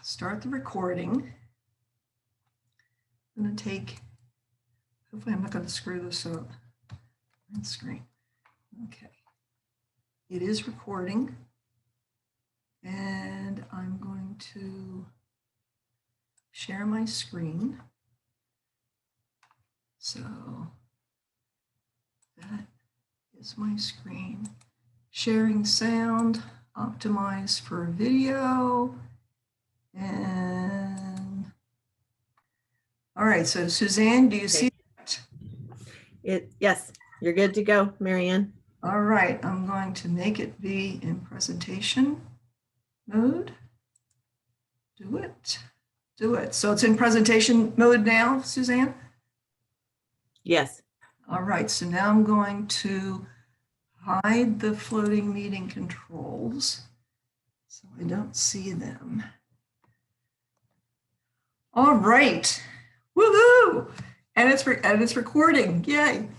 start the recording. I'm going to take, hopefully I'm not going to screw this up on the screen. Okay. It is recording. And I'm going to share my screen. So that is my screen. Sharing sound, optimize for video. And all right, so Suzanne, do you see that? Yes, you're good to go, Marianne. All right, I'm going to make it be in presentation mode. Do it. So it's in presentation mode now, Suzanne? Yes. All right, so now I'm going to hide the floating meeting controls so I don't see them. All right, woohoo! And it's recording, yay.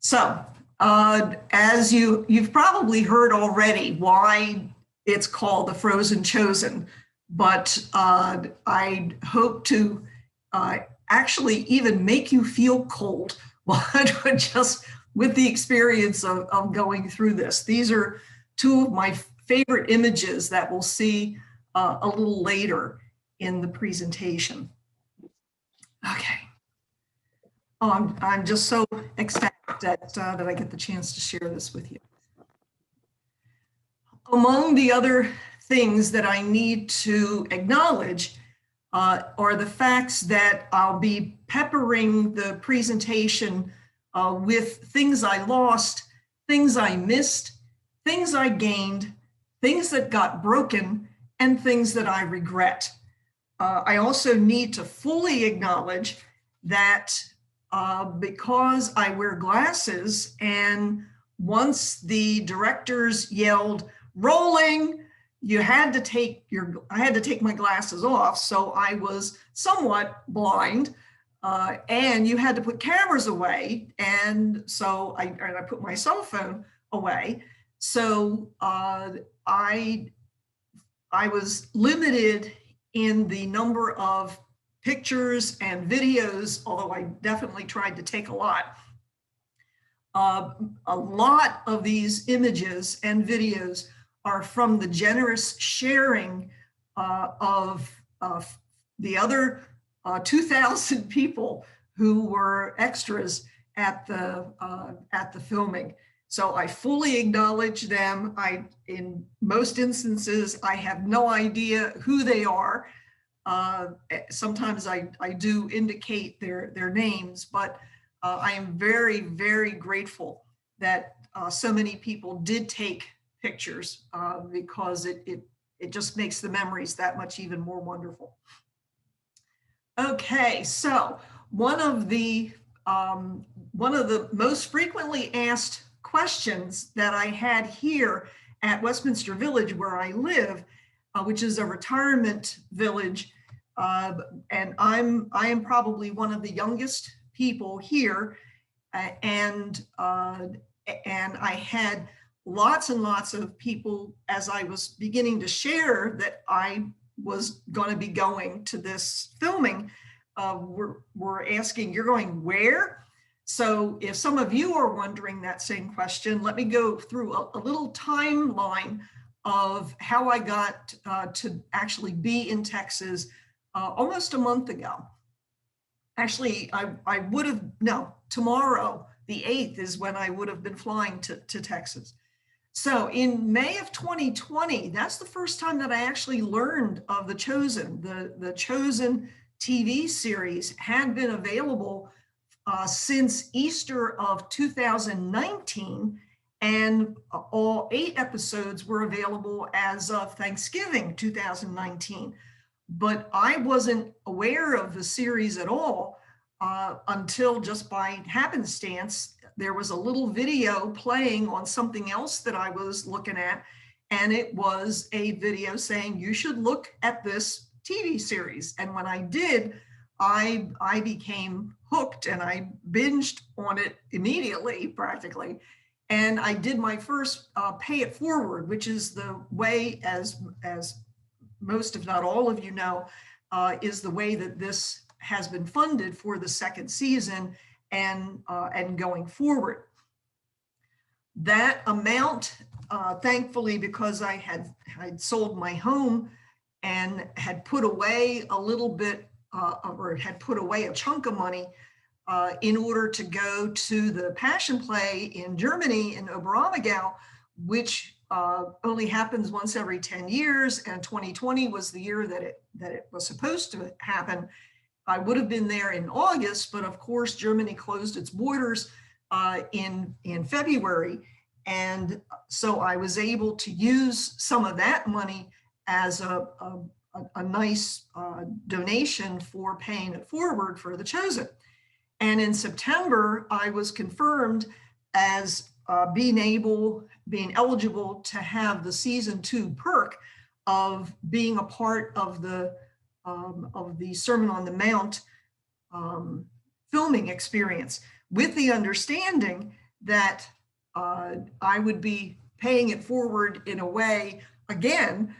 So as you've probably heard already why it's called The Frozen Chosen, but I hope to actually even make you feel cold just with the experience of going through this. These are two of my favorite images that we'll see a little later in the presentation. Okay. Oh, I'm just so ecstatic that I get the chance to share this with you. Among the other things that I need to acknowledge are the facts that I'll be peppering the presentation with things I lost, things I missed, things I gained, things that got broken, and things that I regret. I also need to fully acknowledge that because I wear glasses, and once the directors yelled, "Rolling," I had to take my glasses off, so I was somewhat blind, and you had to put cameras away, and so I put my cell phone away. So I was limited in the number of pictures and videos, although I definitely tried to take a lot. A lot of these images and videos are from the generous sharing of the other 2,000 people who were extras at the filming. So I fully acknowledge them. In most instances, I have no idea who they are. Sometimes I do indicate their names, but I am very, very grateful that so many people did take pictures because it just makes the memories that much even more wonderful. Okay, so one of the most frequently asked questions that I had here at Westminster Village, where I live, which is a retirement village, and I am probably one of the youngest people here, and I had lots and lots of people, as I was beginning to share that I was going to be going to this filming, were asking, "You're going where?" So if some of you are wondering that same question, let me go through a little timeline of how I got to actually be in Texas almost a month ago. Actually, I would have, no, tomorrow, the 8th, is when I would have been flying to Texas. So in May of 2020, that's the first time that I actually learned of The Chosen. The Chosen TV series had been available since Easter of 2019, and all 8 episodes were available as of Thanksgiving 2019. But I wasn't aware of the series at all until, just by happenstance, there was a little video playing on something else that I was looking at, and it was a video saying you should look at this TV series. And when I did, I became hooked, and I binged on it immediately, practically. And I did my first pay it forward, which is the way, as most, if not all of you know, is the way that this has been funded for the second season and going forward. That amount, thankfully, because I'd sold my home and had put away a little bit, or had put away a chunk of money in order to go to the Passion Play in Germany, in Oberammergau, which only happens once every 10 years, and 2020 was the year that it was supposed to happen. I would have been there in August, but of course, Germany closed its borders in February. And so I was able to use some of that money as a nice donation for paying it forward for The Chosen. And in September, I was confirmed as being eligible to have the season 2 perk of being a part of the Sermon on the Mount filming experience, with the understanding that I would be paying it forward in a way, again,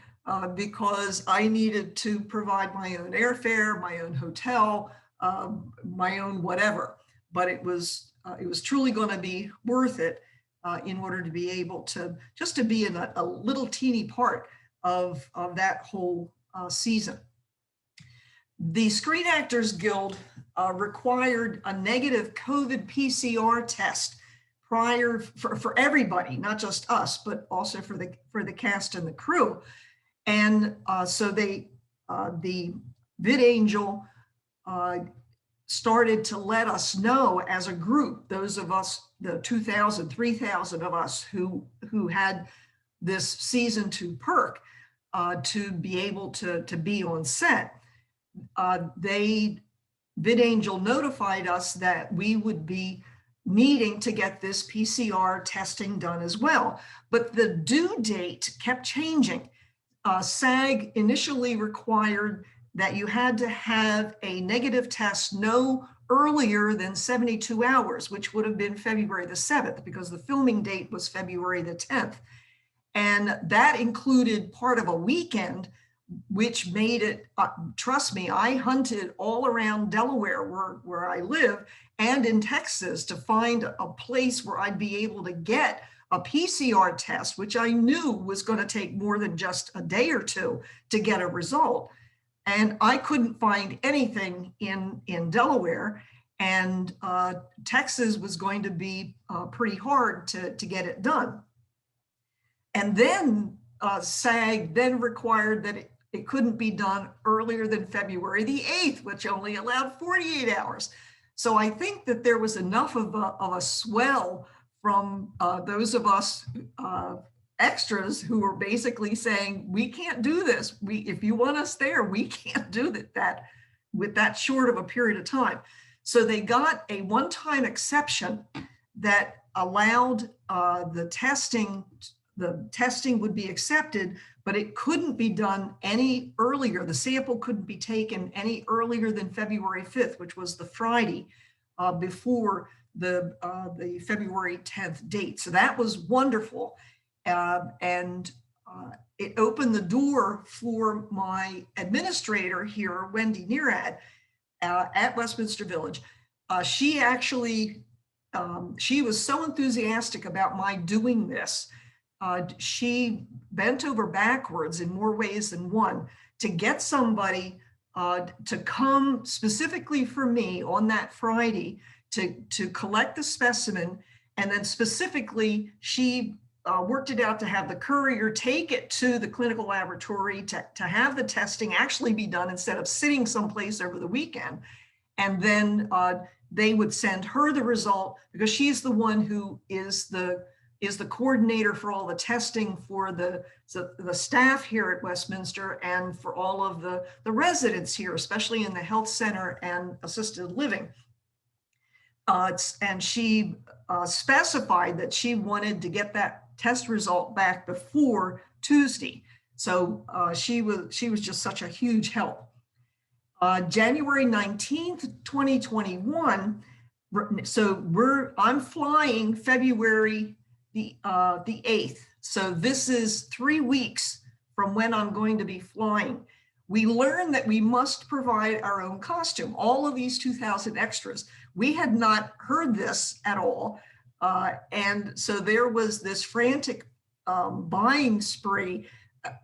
because I needed to provide my own airfare, my own hotel, my own whatever. But it was truly going to be worth it in order to be able to just to be in a little teeny part of that whole season. The Screen Actors Guild required a negative COVID PCR test prior for everybody, not just us, but also for the cast and the crew. And so the VidAngel started to let us know as a group, those of us, the 2,000, 3,000 of us who had this season 2 perk to be able to be on set. VidAngel notified us that we would be needing to get this PCR testing done as well. But the due date kept changing. SAG initially required that you had to have a negative test no earlier than 72 hours, which would have been February the 7th, because the filming date was February the 10th. And that included part of a weekend, which made it, trust me, I hunted all around Delaware where I live and in Texas to find a place where I'd be able to get a PCR test, which I knew was going to take more than just a day or two to get a result. And I couldn't find anything in Delaware, and Texas was going to be pretty hard to get it done. And then SAG then required that it couldn't be done earlier than February the 8th, which only allowed 48 hours. So I think that there was enough of a swell from those of us extras who were basically saying, we can't do this. If you want us there, we can't do that with that short of a period of time. So they got a one-time exception that allowed the testing would be accepted, but it couldn't be done any earlier. The sample couldn't be taken any earlier than February 5th, which was the Friday before the February 10th date. So that was wonderful. And it opened the door for my administrator here, Wendy Nearad, at Westminster Village. She actually, she was so enthusiastic about my doing this. She bent over backwards in more ways than one to get somebody to come specifically for me on that Friday to collect the specimen. And then specifically, she worked it out to have the courier take it to the clinical laboratory to have the testing actually be done instead of sitting someplace over the weekend. And then they would send her the result, because she's the one who is the coordinator for all the testing for the staff here at Westminster and for all of the residents here, especially in the health center and assisted living. And she specified that she wanted to get that test result back before Tuesday. So she was just such a huge help. January 19th, 2021. So I'm flying February the 8th. So this is 3 weeks from when I'm going to be flying. We learned that we must provide our own costume. All of these 2,000 extras. We had not heard this at all. And so there was this frantic buying spree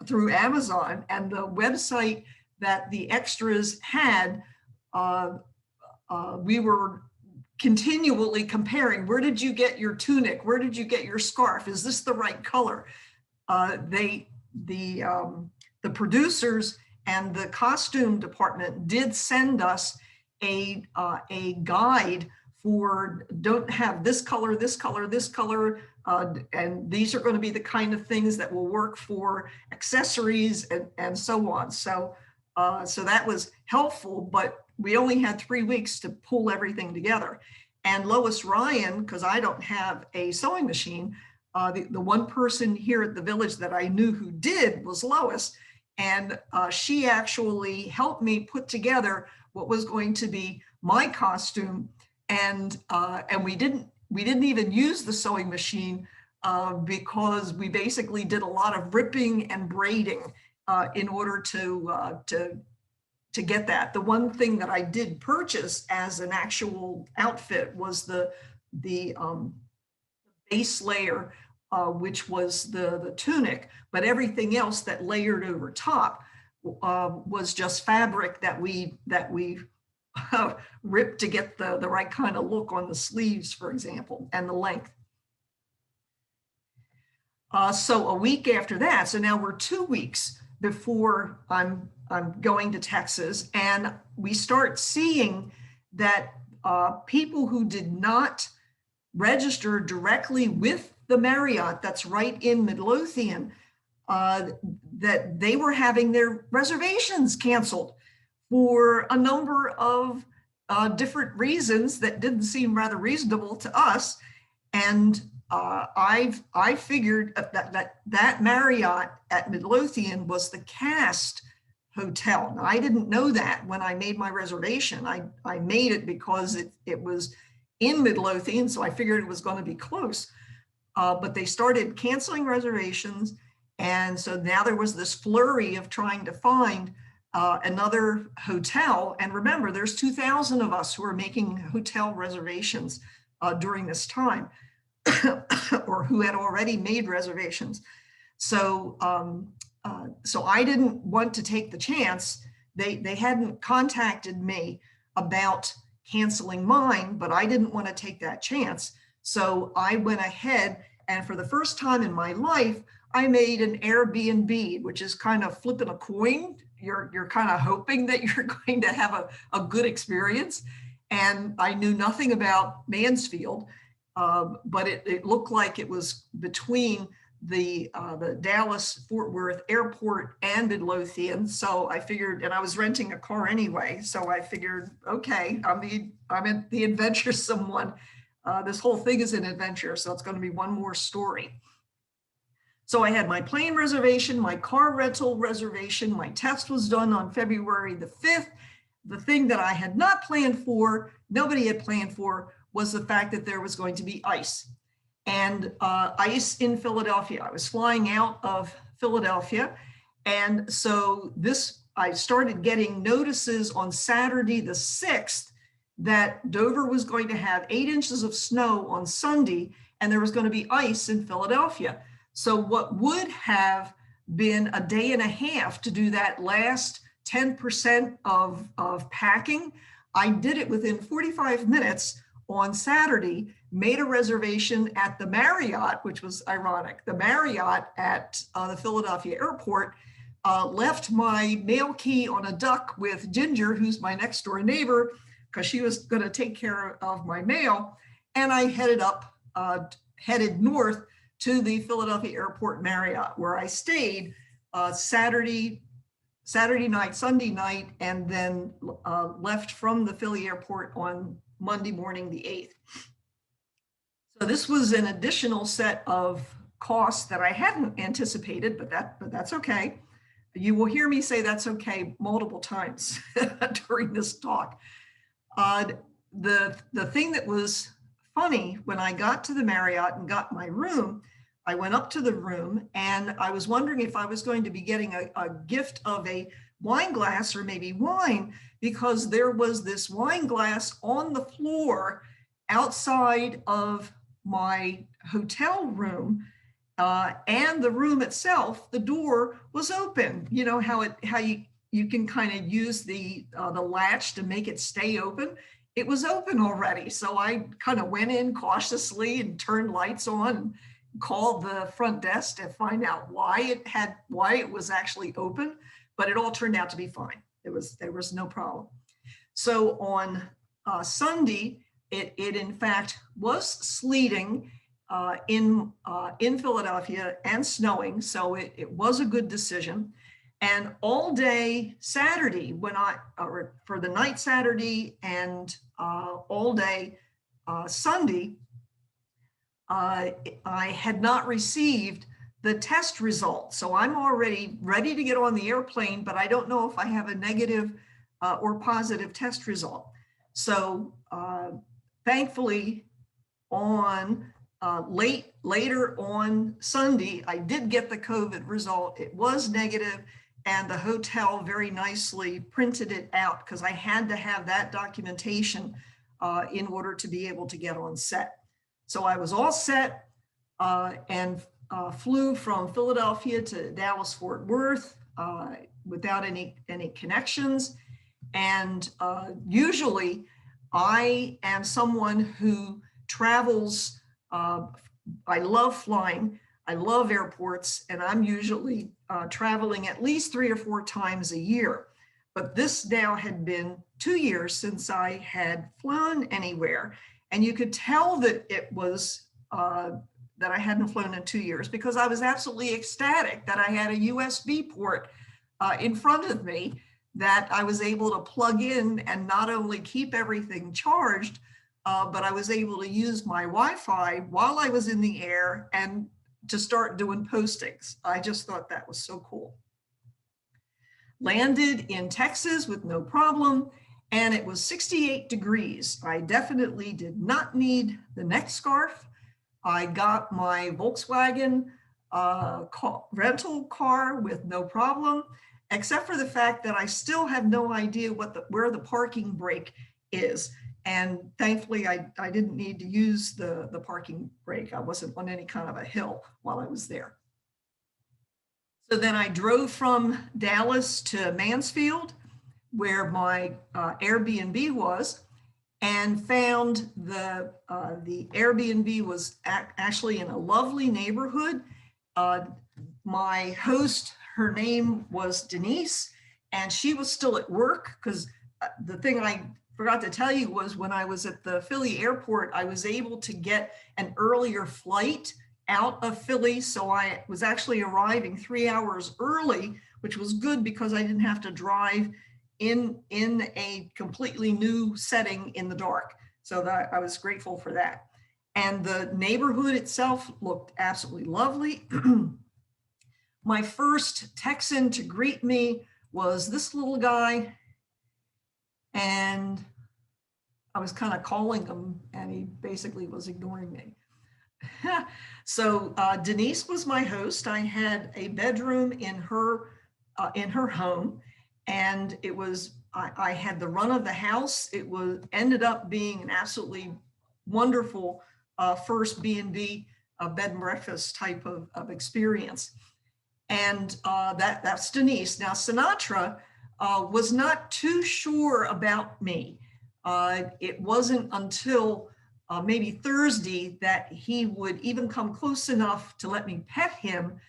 through Amazon, and the website that the extras had, we were continually comparing. Where did you get your tunic? Where did you get your scarf? Is this the right color? The producers and the costume department did send us a guide for don't have this color, this color, this color, and these are going to be the kind of things that will work for accessories and so on. So that was helpful, but we only had 3 weeks to pull everything together. And Lois Ryan, because I don't have a sewing machine, the one person here at the village that I knew who did was Lois. And she actually helped me put together what was going to be my costume. And we didn't even use the sewing machine because we basically did a lot of ripping and braiding in order to get that. The one thing that I did purchase as an actual outfit was the base layer, which was the tunic, but everything else that layered over top was just fabric that we ripped to get the right kind of look on the sleeves, for example, and the length. So a week after that, so now we're 2 weeks before I'm going to Texas, and we start seeing that people who did not register directly with the Marriott that's right in Midlothian, that they were having their reservations canceled for a number of different reasons that didn't seem rather reasonable to us. And I figured that Marriott at Midlothian was the cast hotel. Now, I didn't know that when I made my reservation. I made it because it was in Midlothian, so I figured it was going to be close. But they started canceling reservations. And so now there was this flurry of trying to find another hotel. And remember, there's 2,000 of us who are making hotel reservations during this time, or who had already made reservations. So I didn't want to take the chance. They hadn't contacted me about canceling mine, but I didn't want to take that chance. So I went ahead, and for the first time in my life, I made an Airbnb, which is kind of flipping a coin. You're kind of hoping that you're going to have a good experience. And I knew nothing about Mansfield, but it looked like it was between the Dallas Fort Worth airport and Midlothian. So I figured, and I was renting a car anyway. So I figured, okay, I'm the adventuresome one. This whole thing is an adventure. So it's going to be one more story. So I had my plane reservation, my car rental reservation. My test was done on February the 5th. The thing that I had not planned for, nobody had planned for, was the fact that there was going to be ice. And ice in Philadelphia. I was flying out of Philadelphia. And so I started getting notices on Saturday the 6th that Dover was going to have 8 inches of snow on Sunday, and there was going to be ice in Philadelphia. So what would have been a day and a half to do that last 10% of packing, I did it within 45 minutes on Saturday, made a reservation at the Marriott, which was ironic. The Marriott at the Philadelphia airport, left my mail key on a duck with Ginger, who's my next door neighbor, because she was going to take care of my mail. And I headed north to the Philadelphia Airport Marriott, where I stayed Saturday night, Sunday night, and then left from the Philly airport on Monday morning, the 8th. So this was an additional set of costs that I hadn't anticipated, but that's okay. You will hear me say that's okay multiple times during this talk. The thing that was funny when I got to the Marriott and got my room I went up to the room and I was wondering if I was going to be getting a gift of a wine glass or maybe wine, because there was this wine glass on the floor outside of my hotel room. And the room itself, the door was open. You know how you can kind of use the latch to make it stay open. It was open already. So I kind of went in cautiously and turned lights on and called the front desk to find out why it was actually open, but it all turned out to be fine. There was no problem. So on Sunday, it in fact was sleeting in Philadelphia and snowing. So it was a good decision. And all day Saturday, for the night Saturday and all day Sunday, I had not received the test result. So I'm already ready to get on the airplane, but I don't know if I have a negative or positive test result. So thankfully on later on Sunday, I did get the COVID result. It was negative, and the hotel very nicely printed it out because I had to have that documentation in order to be able to get on set. So I was all set and flew from Philadelphia to Dallas Fort Worth without any connections. And usually I am someone who travels. I love flying. I love airports, and I'm usually traveling at least 3 or 4 times a year. But this now had been 2 years since I had flown anywhere. And you could tell that it was that I hadn't flown in 2 years because I was absolutely ecstatic that I had a USB port in front of me that I was able to plug in and not only keep everything charged, but I was able to use my Wi-Fi while I was in the air and to start doing postings. I just thought that was so cool. Landed in Texas with no problem, and it was 68 degrees. I definitely did not need the neck scarf. I got my Volkswagen rental car with no problem, except for the fact that I still have no idea where the parking brake is. And thankfully, I didn't need to use the parking brake. I wasn't on any kind of a hill while I was there. So then I drove from Dallas to Mansfield, where my Airbnb was, and found the Airbnb was actually in a lovely neighborhood. My host, her name was Denise, and she was still at work because the thing I forgot to tell you was when I was at the Philly airport, I was able to get an earlier flight out of Philly. So I was actually arriving 3 hours early, which was good because I didn't have to drive in a completely new setting in the dark. So that I was grateful for that. And the neighborhood itself looked absolutely lovely. My first Texan to greet me was this little guy. And I was kind of calling him and he basically was ignoring me. So Denise was my host. I had a bedroom in her home, and it was, I had the run of the house. It ended up being an absolutely wonderful first B&B bed and breakfast type of experience. And that's Denise. Now Sinatra was not too sure about me. It wasn't until maybe Thursday that he would even come close enough to let me pet him,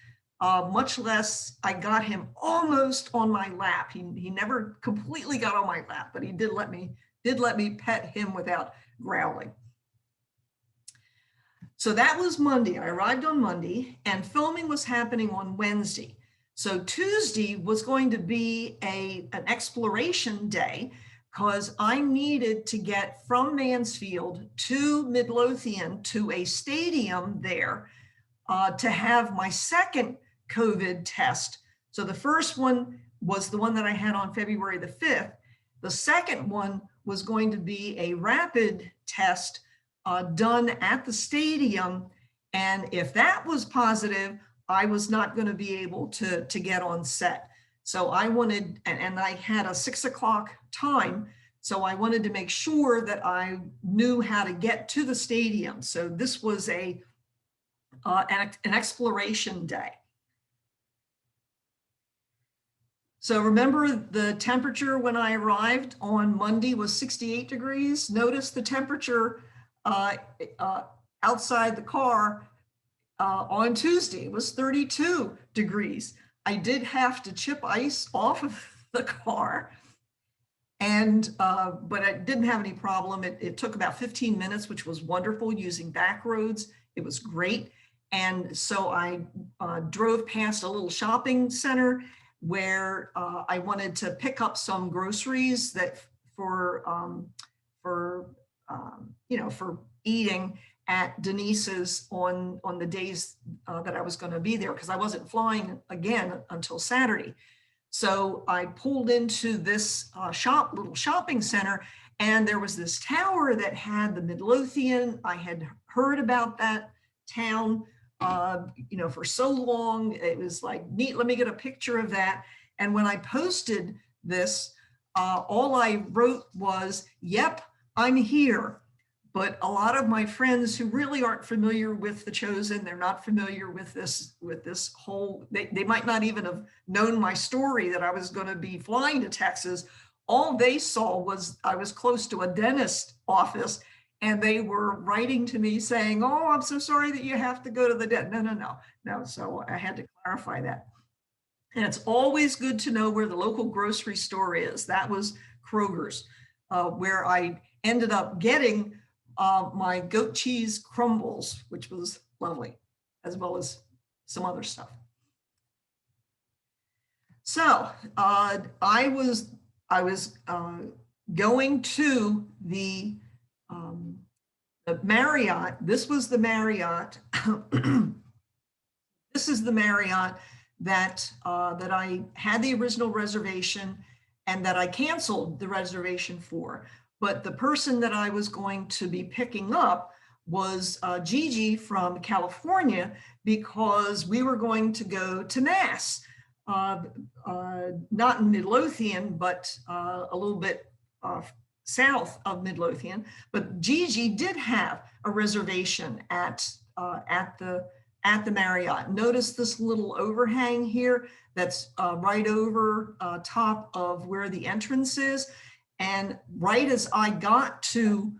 much less I got him almost on my lap. He never completely got on my lap, but he did let me pet him without growling. So that was Monday. I arrived on Monday, and filming was happening on Wednesday. So Tuesday was going to be an exploration day because I needed to get from Mansfield to Midlothian to a stadium there to have my second COVID test. So the first one was the one that I had on February the 5th. The second one was going to be a rapid test done at the stadium. And if that was positive, I was not going to be able to get on set. So I wanted, and I had a 6 o'clock time. So I wanted to make sure that I knew how to get to the stadium. So this was an exploration day. So remember, the temperature when I arrived on Monday was 68 degrees. Notice the temperature outside the car on Tuesday was 32 degrees. I did have to chip ice off of the car, and but I didn't have any problem. It took about 15 minutes, which was wonderful, using back roads. It was great. And so I drove past a little shopping center where I wanted to pick up some groceries that for eating at Denise's on the days that I was going to be there, because I wasn't flying again until Saturday. So I pulled into this little shopping center, and there was this tower that had the Midlothian. I had heard about that town for so long. It was like, neat, let me get a picture of that. And when I posted this, all I wrote was, yep, I'm here. But a lot of my friends who really aren't familiar with The Chosen, they're not familiar with this whole, they might not even have known my story that I was going to be flying to Texas. All they saw was I was close to a dentist office, and they were writing to me saying, oh, I'm so sorry that you have to go to the dentist. No. So I had to clarify that. And it's always good to know where the local grocery store is. That was Kroger's, where I ended up getting my goat cheese crumbles, which was lovely, as well as some other stuff. So I was going to the Marriott. This was the Marriott. This is the Marriott that I had the original reservation and that I canceled the reservation for. But the person that I was going to be picking up was Gigi from California, because we were going to go to Mass, not in Midlothian, but a little bit south of Midlothian. But Gigi did have a reservation at the Marriott. Notice this little overhang here that's right over top of where the entrance is. And right as I got to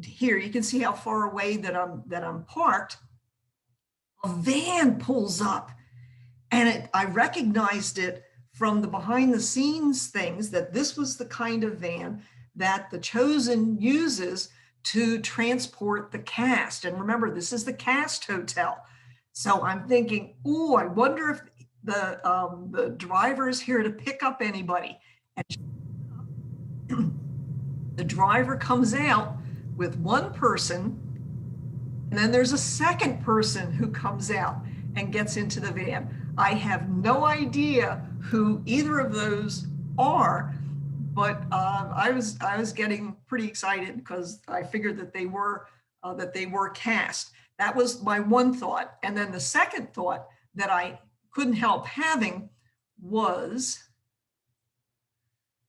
here, you can see how far away that I'm parked. A van pulls up, and I recognized it from the behind the scenes things that this was the kind of van that The Chosen uses to transport the cast. And remember, this is the cast hotel. So I'm thinking, oh, I wonder if the driver is here to pick up anybody. And the driver comes out with one person, and then there's a second person who comes out and gets into the van. I have no idea who either of those are, but I was getting pretty excited because I figured that they were cast. That was my one thought. And then the second thought that I couldn't help having was,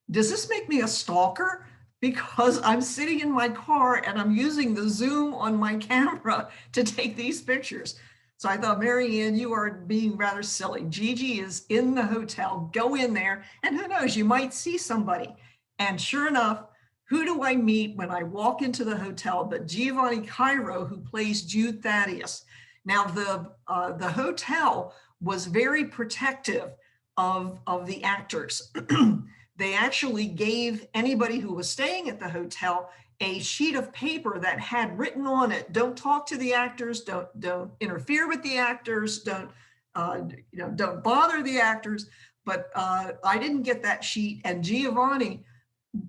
does this make me a stalker? Because I'm sitting in my car and I'm using the zoom on my camera to take these pictures. So I thought, Mary Ann, you are being rather silly. Gigi is in the hotel. Go in there, and who knows, you might see somebody. And sure enough, who do I meet when I walk into the hotel but Giovanni Cairo, who plays Jude Thaddeus. Now, the hotel was very protective of the actors. They actually gave anybody who was staying at the hotel a sheet of paper that had written on it, don't talk to the actors, don't interfere with the actors, don't bother the actors. But I didn't get that sheet, and Giovanni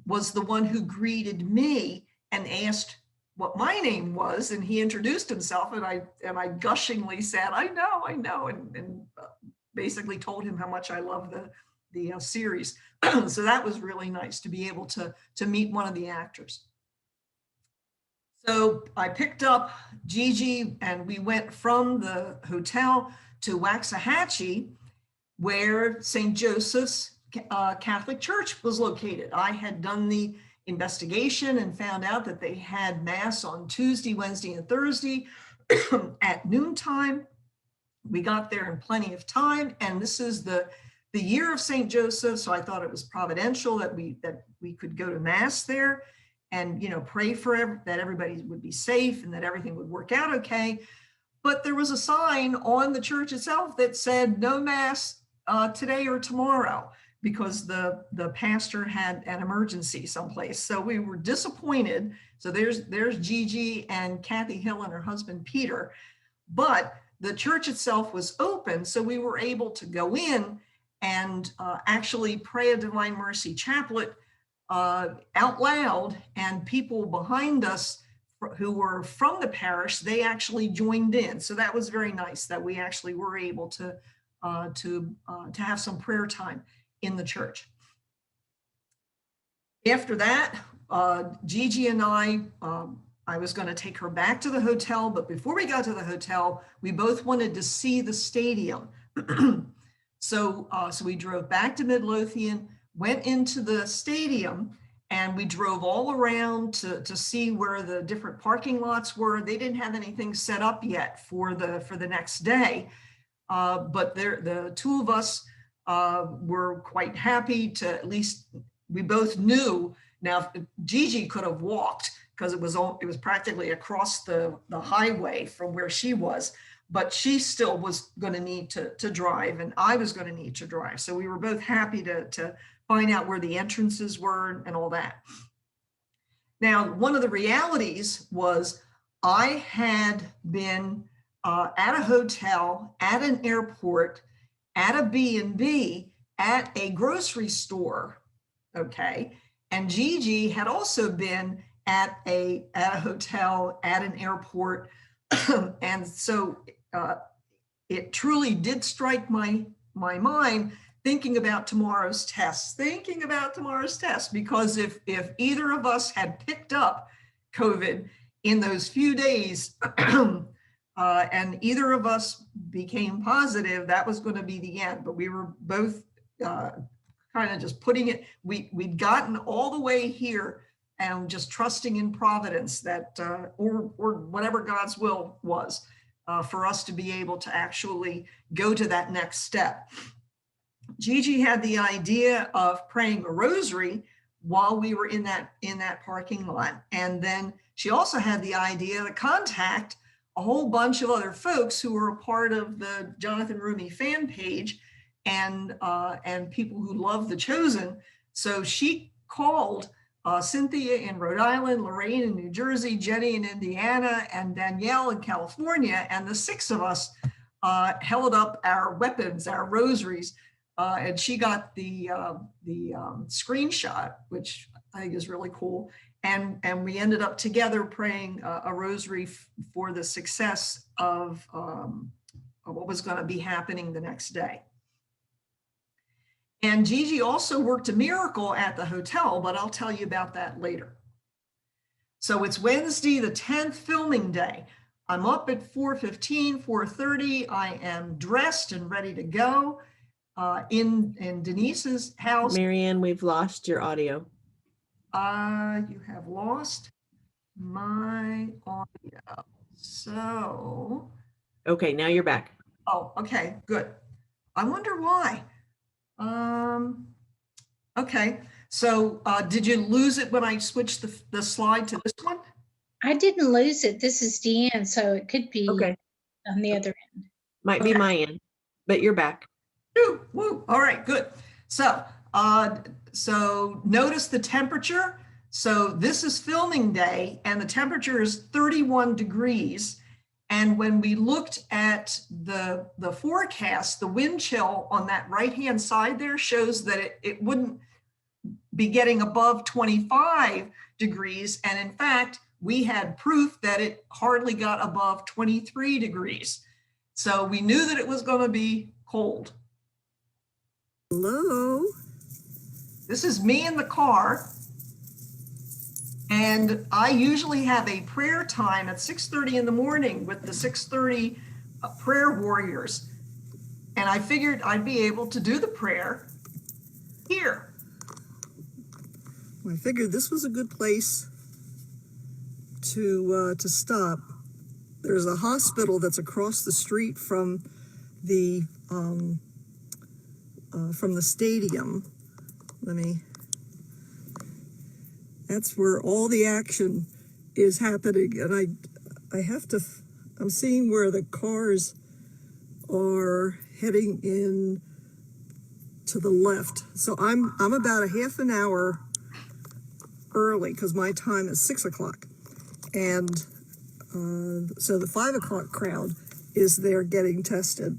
was the one who greeted me and asked what my name was, and he introduced himself, and I gushingly said, I know, and basically told him how much I love the series. So that was really nice to be able to meet one of the actors. So I picked up Gigi and we went from the hotel to Waxahachie, where St. Joseph's Catholic Church was located. I had done the investigation and found out that they had Mass on Tuesday, Wednesday, and Thursday at noontime. We got there in plenty of time, and this is the year of St. Joseph, so I thought it was providential that we could go to Mass there and pray for that everybody would be safe and that everything would work out okay. But there was a sign on the church itself that said no Mass today or tomorrow, because the pastor had an emergency someplace. So we were disappointed. So there's Gigi and Kathy Hill and her husband Peter, but the church itself was open, so we were able to go in and actually pray a Divine Mercy chaplet out loud, and people behind us who were from the parish, they actually joined in. So that was very nice that we actually were able to have some prayer time in the church. After that, Gigi and I was going to take her back to the hotel, but before we got to the hotel, we both wanted to see the stadium. So we drove back to Midlothian, went into the stadium, and we drove all around to see where the different parking lots were. They didn't have anything set up yet for the next day, but the two of us were quite happy to, at least we both knew. Now Gigi could have walked because it was practically across the highway from where she was, but she still was going to need to drive, and I was going to need to drive. So we were both happy to find out where the entrances were and all that. Now, one of the realities was I had been at a hotel, at an airport, at a B&B, at a grocery store, okay? And Gigi had also been at a hotel, at an airport. And so it truly did strike my mind thinking about tomorrow's test, because if either of us had picked up COVID in those few days and either of us became positive, that was going to be the end. But we were both kind of just putting it, we'd gotten all the way here and just trusting in Providence that, or whatever God's will was, for us to be able to actually go to that next step. Gigi had the idea of praying a rosary while we were in that parking lot. And then she also had the idea to contact a whole bunch of other folks who were a part of the Jonathan Rumi fan page and people who love The Chosen. So she called Cynthia in Rhode Island, Lorraine in New Jersey, Jenny in Indiana, and Danielle in California. And the six of us held up our weapons, our rosaries, and she got the screenshot, which I think is really cool. And we ended up together praying a rosary for the success of what was going to be happening the next day. And Gigi also worked a miracle at the hotel, but I'll tell you about that later. So it's Wednesday, the 10th, filming day. I'm up at 4:15, 4:30. I am dressed and ready to go in Denise's house. Marianne, we've lost your audio. You have lost my audio. So. Okay, now you're back. Oh, okay, good. I wonder why. Okay, so did you lose it when I switched the slide to this one? I didn't lose it. This is Deanne, so it could be Okay. on the other end. Might be my end, but you're back. Woo. All right, good. So, so notice the temperature. So this is filming day and the temperature is 31 degrees. And when we looked at the forecast, the wind chill on that right-hand side there shows that it wouldn't be getting above 25 degrees. And in fact, we had proof that it hardly got above 23 degrees. So we knew that it was going to be cold. Hello. This is me in the car. And I usually have a prayer time at 6:30 in the morning with the 6:30 prayer warriors. And I figured I'd be able to do the prayer here. I figured this was a good place to stop. There's a hospital that's across the street from the stadium. That's where all the action is happening, and I'm seeing where the cars are heading in to the left. So I'm about a half an hour early because my time is 6 o'clock, and so the 5 o'clock crowd is there getting tested.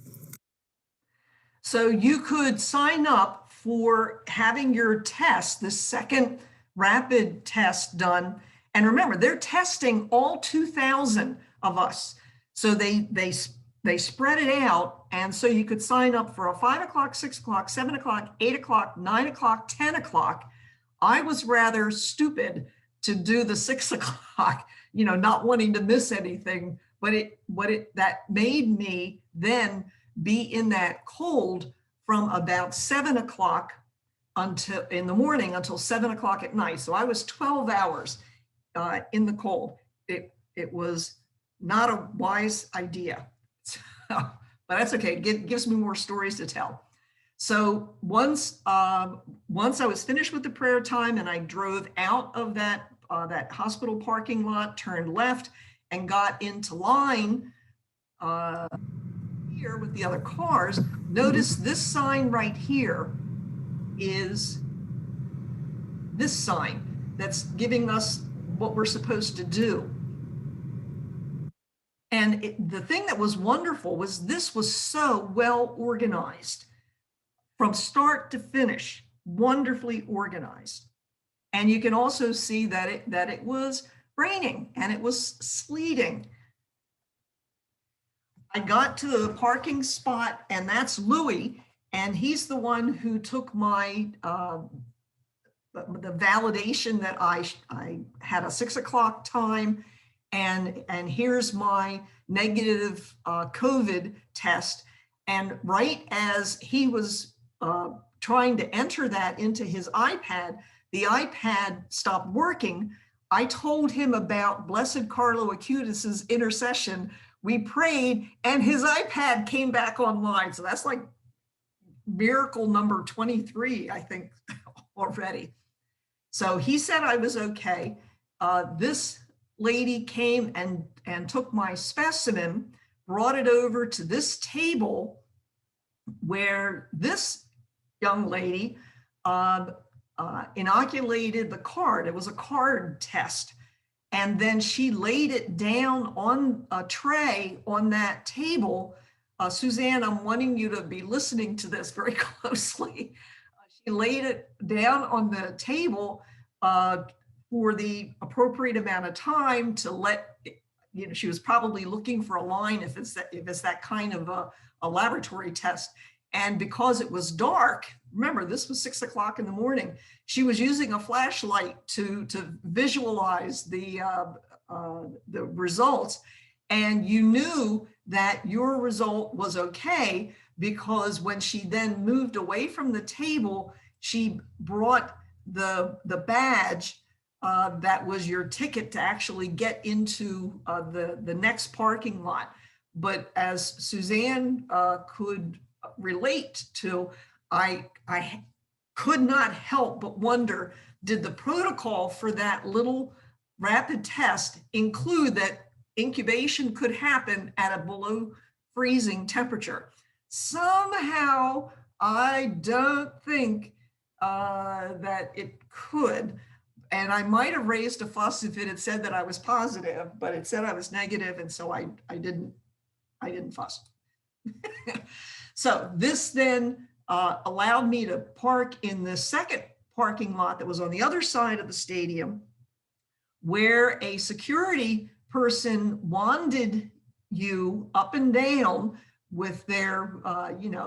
So you could sign up for having your test, the second rapid test done. And remember, they're testing all 2,000 of us. So they spread it out. And so you could sign up for a 5 o'clock, 6 o'clock, 7 o'clock, 8 o'clock, 9 o'clock, 10 o'clock. I was rather stupid to do the 6 o'clock, not wanting to miss anything, but that made me then be in that cold from about 7 o'clock until in the morning until 7 o'clock at night. So I was 12 hours in the cold. It was not a wise idea, but that's okay. It gives me more stories to tell. So once I was finished with the prayer time and I drove out of that hospital parking lot, turned left, and got into line here with the other cars, notice this sign right here is this sign that's giving us what we're supposed to do. And the thing that was wonderful was this was so well organized from start to finish, wonderfully organized. And you can also see that it was raining and it was sleeting. I got to the parking spot, and that's Louis, and he's the one who took my the validation that I had a 6 o'clock time, and here's my negative COVID test. And right as he was trying to enter that into his iPad, the iPad stopped working. I told him about Blessed Carlo Acutis's intercession. We prayed, and his iPad came back online. So that's like miracle number 23, I think, already. So he said I was okay. This lady came and took my specimen, brought it over to this table where this young lady inoculated the card. It was a card test. And then she laid it down on a tray on that table. Suzanne, I'm wanting you to be listening to this very closely. She laid it down on the table for the appropriate amount of time to let, she was probably looking for a line if it's that kind of a laboratory test. And because it was dark, remember, this was 6 o'clock in the morning, she was using a flashlight to visualize the results. And you knew that your result was okay because when she then moved away from the table, she brought the badge that was your ticket to actually get into the next parking lot. But as Suzanne could relate to, I could not help but wonder, did the protocol for that little rapid test include that incubation could happen at a below freezing temperature? Somehow, I don't think that it could. And I might have raised a fuss if it had said that I was positive, but it said I was negative, and so I didn't fuss. So this then allowed me to park in the second parking lot that was on the other side of the stadium, where a security person wanded you up and down with their,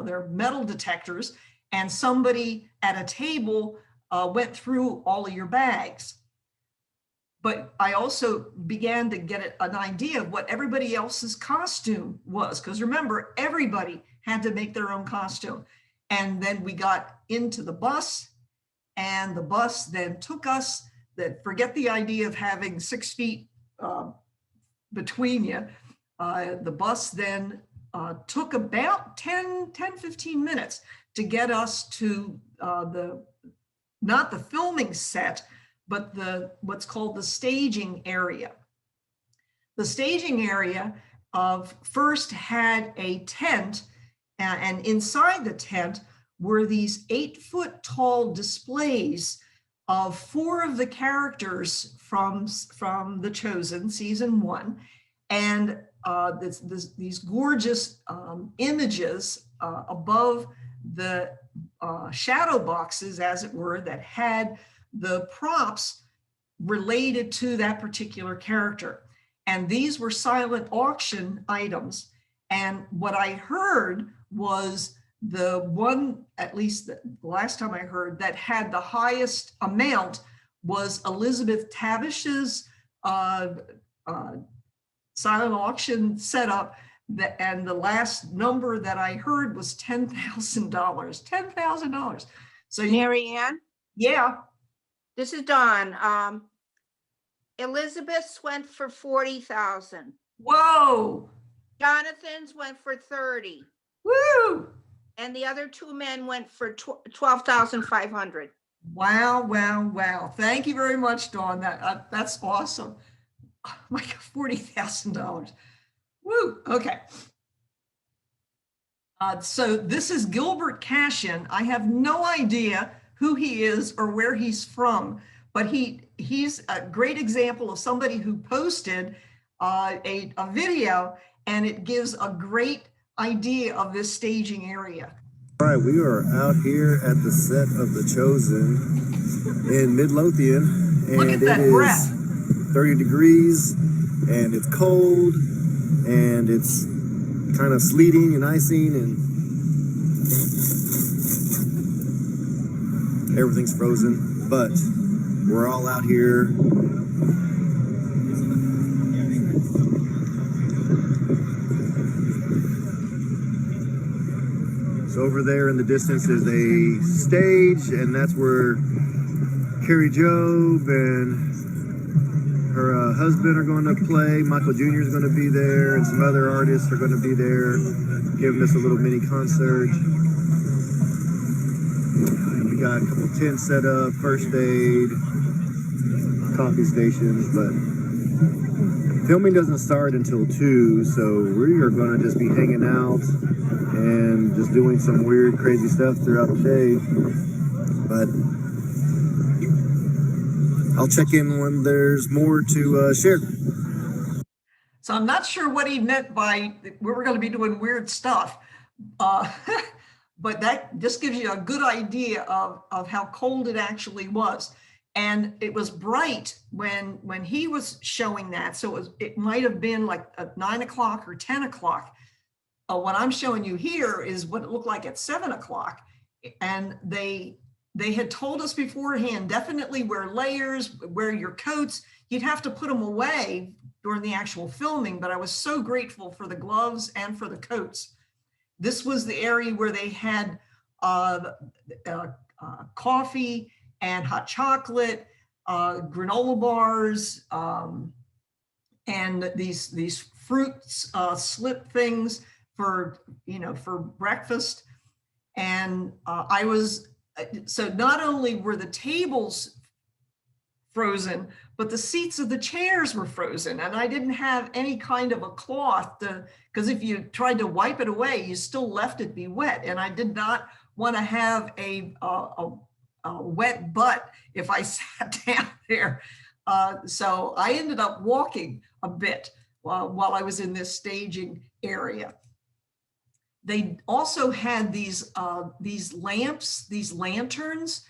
their metal detectors, and somebody at a table went through all of your bags. but I also began to get an idea of what everybody else's costume was. Because remember, everybody had to make their own costume. And then we got into the bus, and the bus then took us, that forget the idea of having 6 feet between you. The bus then took about 15 minutes to get us to not the filming set, but what's called the staging area. The staging area first had a tent, and inside the tent were these 8-foot tall displays of 4 of the characters from The Chosen season 1, and these gorgeous images above the shadow boxes, as it were, that had the props related to that particular character. And these were silent auction items. And what I heard was the one, at least the last time I heard, that had the highest amount was Elizabeth Tavish's silent auction setup. And the last number that I heard was $10,000. $10,000. So Mary Ann, yeah. this is Dawn. Elizabeth's went for 40,000. Whoa. Jonathan's went for 30. Woo. And the other 2 men went for 12,500. Wow, wow, wow. Thank you very much, Dawn. That's awesome. Oh my God, $40,000. Woo, okay. So this is Gilbert Cashin. I have no idea who he is or where he's from, but he's a great example of somebody who posted a video, and it gives a great idea of this staging area. All right, we are out here at the set of The Chosen in Midlothian, and it is 30 degrees, and it's cold, and it's kind of sleeting and icing, and everything's frozen, but we're all out here. So over there in the distance is a stage, and that's where Carrie Job and her husband are going to play. Michael Jr. is going to be there, and some other artists are going to be there, giving us a little mini concert. We got a couple tents set up, first aid, coffee stations, but filming doesn't start until 2, so we are going to just be hanging out and just doing some weird, crazy stuff throughout the day. But I'll check in when there's more to share. So I'm not sure what he meant by we were going to be doing weird stuff, but that just gives you a good idea of how cold it actually was. And it was bright when he was showing that. So it might have been like at 9 o'clock or 10 o'clock. What I'm showing you here is what it looked like at 7 o'clock. And they had told us beforehand, definitely wear layers, wear your coats. You'd have to put them away during the actual filming, but I was so grateful for the gloves and for the coats. This was the area where they had coffee and hot chocolate, granola bars, and these fruits slip things for breakfast. And so not only were the tables frozen, but the seats of the chairs were frozen, and I didn't have any kind of a cloth because if you tried to wipe it away, you still left it be wet, and I did not want to have a wet butt if I sat down there. So I ended up walking a bit while I was in this staging area. They also had these lamps, these lanterns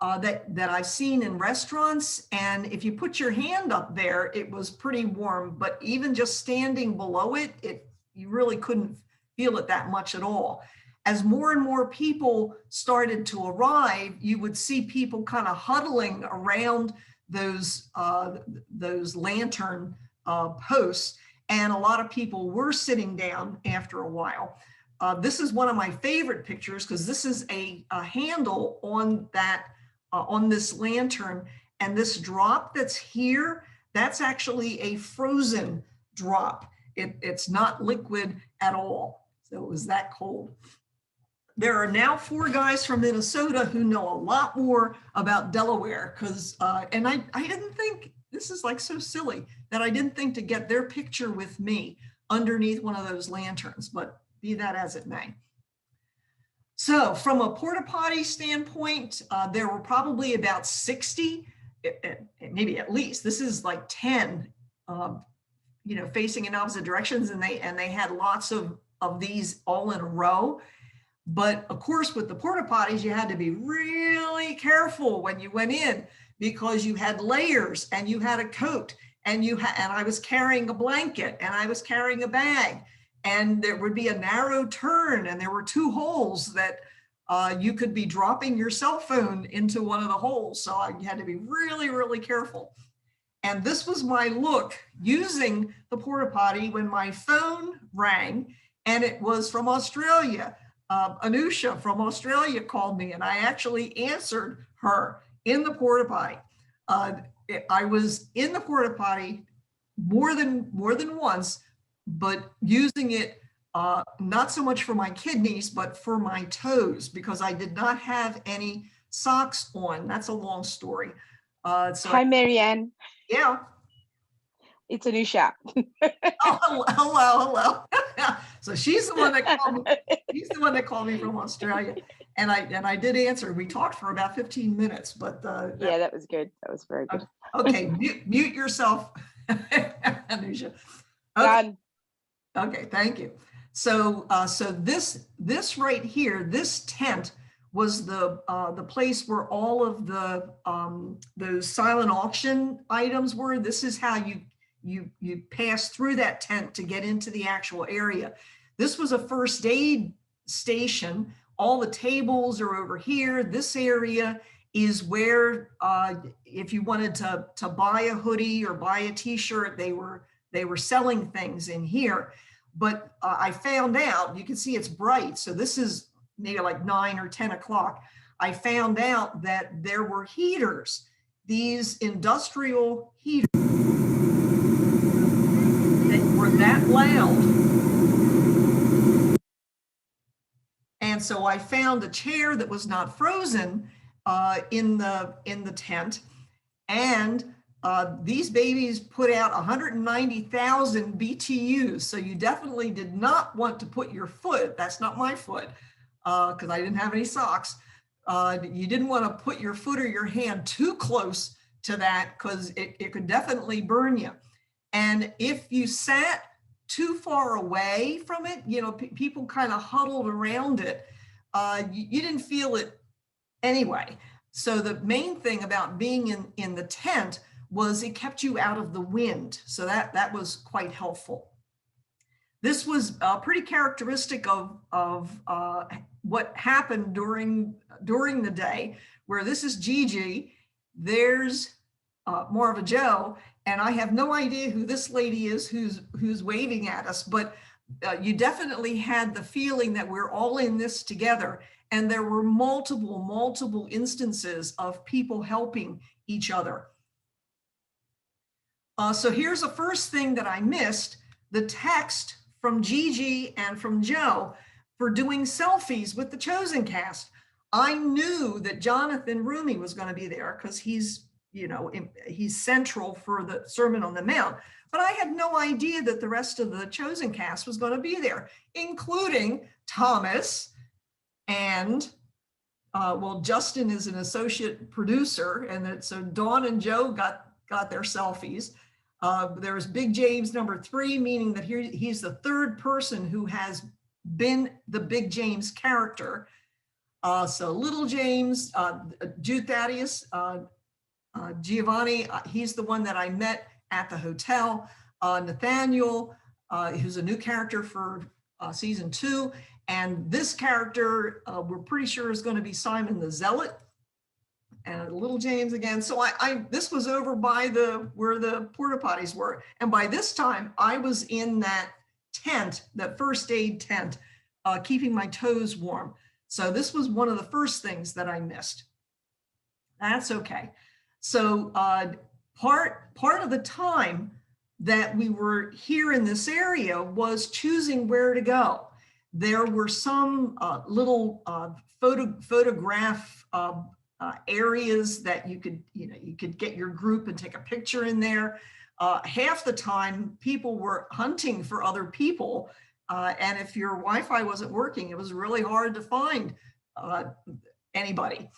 that I've seen in restaurants. And if you put your hand up there, it was pretty warm, but even just standing below it, you really couldn't feel it that much at all. As more and more people started to arrive, you would see people kind of huddling around those lantern posts, and a lot of people were sitting down after a while. This is one of my favorite pictures because this is a handle on that on this lantern, and this drop that's here, that's actually a frozen drop. It's not liquid at all. So it was that cold. There are now 4 guys from Minnesota who know a lot more about Delaware because, and I didn't think, this is like so silly that I didn't think to get their picture with me underneath one of those lanterns, but be that as it may. So from a porta potty standpoint, there were probably about 60, maybe at least. This is like 10, you know, facing in opposite directions, and they had lots of these all in a row. But of course, with the porta potties, you had to be really careful when you went in because you had layers and you had a coat and and I was carrying a blanket and I was carrying a bag, and there would be a narrow turn and there were 2 holes that you could be dropping your cell phone into one of the holes. So you had to be really, really careful. And this was my look using the porta potty when my phone rang, and it was from Australia. Anusha from Australia called me, and I actually answered her in the porta potty. I was in the porta potty more than once, but using it not so much for my kidneys, but for my toes, because I did not have any socks on. That's a long story. Hi, Marianne. Yeah. It's Anusha. Oh, hello. So she's the one that called me. She's the one that called me from Australia, and I did answer. We talked for about 15 minutes, but Yeah, that was good. That was very good. Okay, mute yourself, Anusha. Okay. Done. Okay, thank you. So so this right here, this tent was the place where all of the those silent auction items were. This is how you pass through that tent to get into the actual area. This was a first aid station. All the tables are over here. This area is where if you wanted to buy a hoodie or buy a t-shirt, they were selling things in here. But I found out, you can see it's bright. So this is maybe like 9 or 10 o'clock. I found out that there were heaters, these industrial heaters that were that loud. And so I found a chair that was not frozen in the tent, and these babies put out 190,000 BTUs. So you definitely did not want to put your foot, that's not my foot, because I didn't have any socks. You didn't want to put your foot or your hand too close to that because it could definitely burn you. And if you sat too far away from it, you know, people kind of huddled around it, you didn't feel it anyway. So the main thing about being in the tent was it kept you out of the wind. So that was quite helpful. This was pretty characteristic of what happened during the day, where this is Gigi, there's more of a Joe, and I have no idea who this lady is who's waving at us, but you definitely had the feeling that we're all in this together. And there were multiple instances of people helping each other. So here's the first thing that I missed, the text from Gigi and from Joe for doing selfies with the Chosen cast. I knew that Jonathan Rumi was going to be there because he's, you know, he's central for the Sermon on the Mount, but I had no idea that the rest of the Chosen cast was going to be there, including Thomas and well, Justin is an associate producer, and so Dawn and Joe got their selfies. There was Big James #3, meaning that he's the third person who has been the Big James character. So Little James, Jude Thaddeus, Giovanni, he's the one that I met at the hotel. Nathaniel, who's a new character for season 2. And this character, we're pretty sure is going to be Simon the Zealot. and little James again. So this was over by where the porta potties were. And by this time I was in that tent, that first aid tent, keeping my toes warm. So this was one of the first things that I missed. That's okay. So part of the time that we were here in this area was choosing where to go. There were some little photograph areas that you could get your group and take a picture in there. Half the time people were hunting for other people. And if your Wi-Fi wasn't working, it was really hard to find anybody.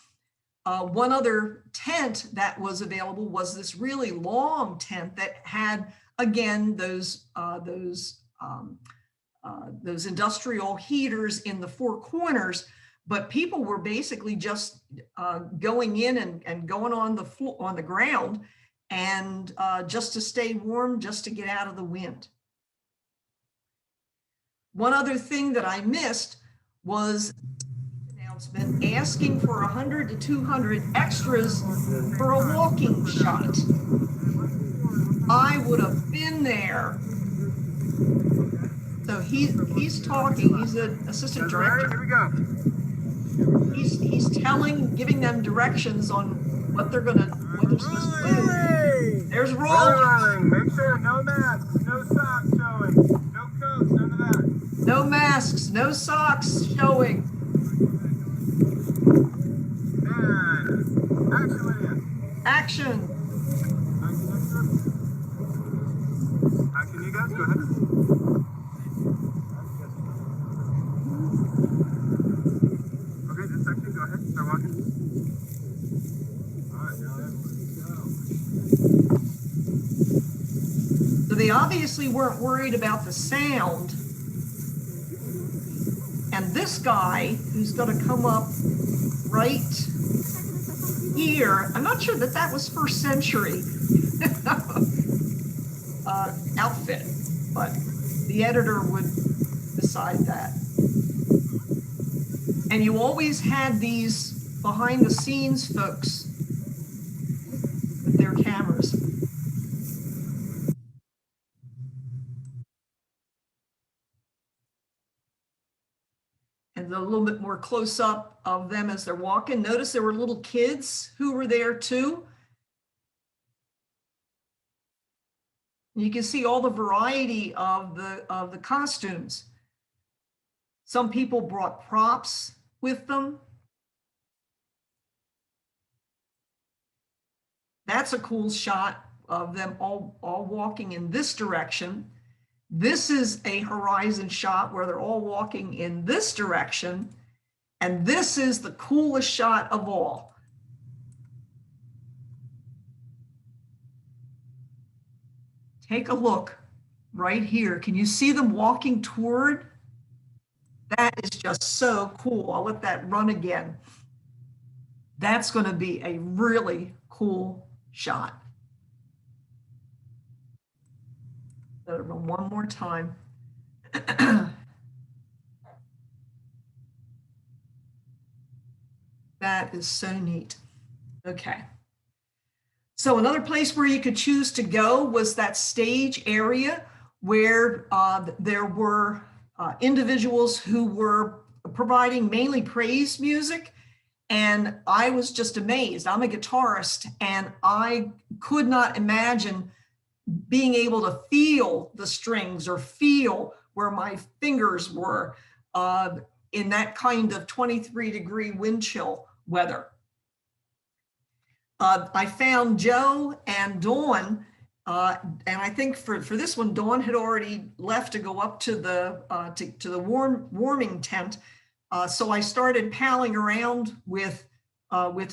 One other tent that was available was this really long tent that had, again, those industrial heaters in the four corners, but people were basically just going in and going on the floor, on the ground, and just to stay warm, just to get out of the wind. One other thing that I missed was announcement asking for 100 to 200 extras for a walking shot. I would have been there. So he's talking. He's an assistant director. Here we go. He's giving them directions on what they're supposed to do. There's rolling. Make sure no masks, no socks showing, no coats, none of that. No masks, no socks showing. And action, Lydia. Action. Action, you guys, go ahead. Okay, this section, go ahead, start walking. All right, now let's go. So they obviously weren't worried about the sound. And this guy who's going to come up right here, I'm not sure that was first century outfit, but the editor would decide that. And you always had these behind the scenes folks with their cameras. And a little bit more close up of them as they're walking. Notice there were little kids who were there too. You can see all the variety of the costumes. Some people brought props with them. That's a cool shot of them all walking in this direction. This is a horizon shot where they're all walking in this direction. And this is the coolest shot of all. Take a look right here. Can you see them walking toward? That is just so cool. I'll let that run again. That's going to be a really cool shot. Let it run one more time. That is so neat. Okay. So another place where you could choose to go was that stage area where there were individuals who were providing mainly praise music. And I was just amazed. I'm a guitarist, and I could not imagine being able to feel the strings or feel where my fingers were in that kind of 23-degree wind chill weather. I found Joe and Dawn, and I think for this one, Dawn had already left to go up to the warming tent. So I started palling around with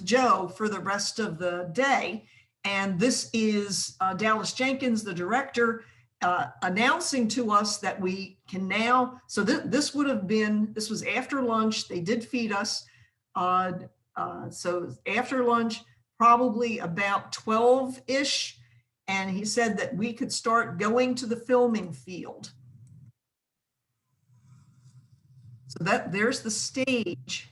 Joe for the rest of the day. And this is Dallas Jenkins, the director, announcing to us that we can now, so this was after lunch. They did feed us. So after lunch, probably about 12-ish. And he said that we could start going to the filming field. So there's the stage.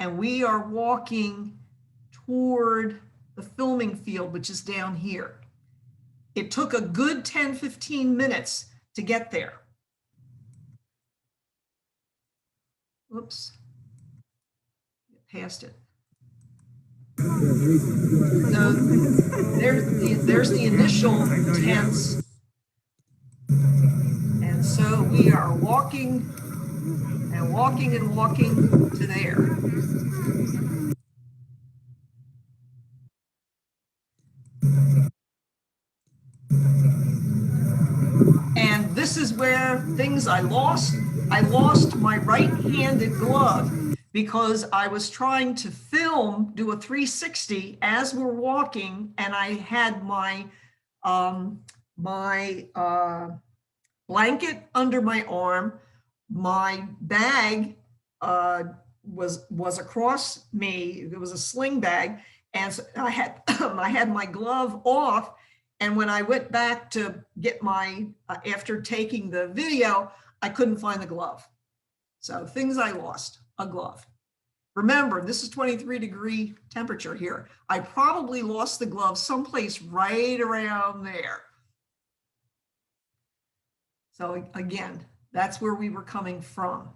and we are walking toward the filming field, which is down here. It took a good 10, 15 minutes to get there. Whoops. Past it. So there's the initial tents. And so we are walking and walking and walking to there. And this is where things I lost. I lost my right-handed glove because I was trying to film, do a 360 as we're walking, and I had my blanket under my arm. My bag was across me. It was a sling bag, and so I had I had my glove off. And when I went back to get my after taking the video, I couldn't find the glove. So things I lost: a glove. Remember, this is 23-degree temperature here. I probably lost the glove someplace right around there. So again, that's where we were coming from.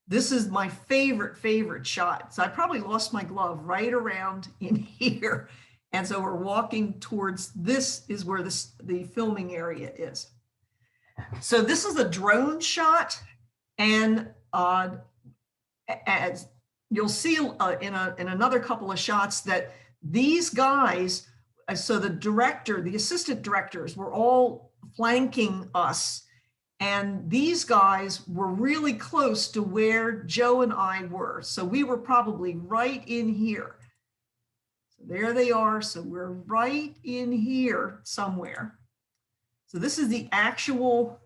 This is my favorite shot. So I probably lost my glove right around in here. And so we're walking towards, this is where the filming area is. So this is a drone shot. And as you'll see in another couple of shots that these guys, so the director, the assistant directors were all flanking us. And these guys were really close to where Joe and I were. So we were probably right in here. So there they are. So we're right in here somewhere. So this is the actual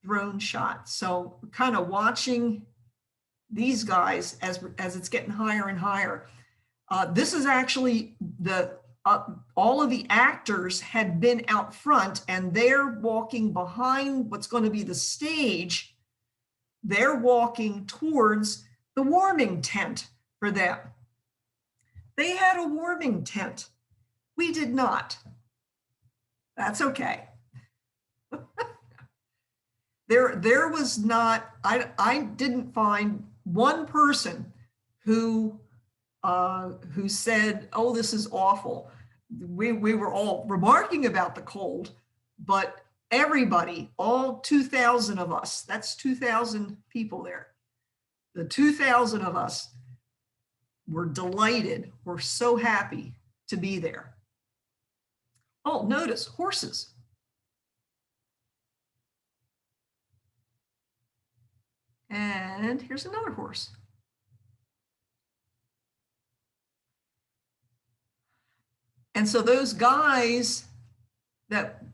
drone shot. So we're kind of watching these guys as it's getting higher and higher. This is actually all of the actors had been out front, and they're walking behind what's going to be the stage. They're walking towards the warming tent for them. They had a warming tent. We did not. That's okay. There was not, I didn't find one person who said, oh, this is awful. We were all remarking about the cold, but everybody, all 2,000 of us, that's 2,000 people there. The 2,000 of us were delighted. We're so happy to be there. Oh, notice horses. And here's another horse. And so those guys that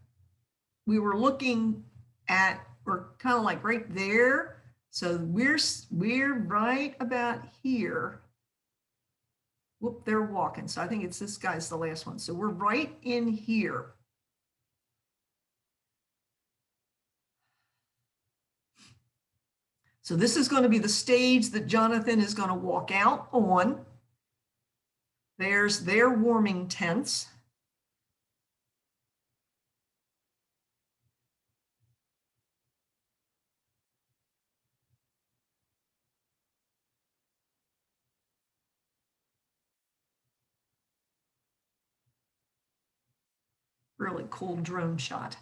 we were looking at were kind of like right there. So we're right about here. Whoop, they're walking. So I think it's this guy's the last one. So we're right in here. So this is going to be the stage that Jonathan is going to walk out on. There's their warming tents. Really cool drone shot.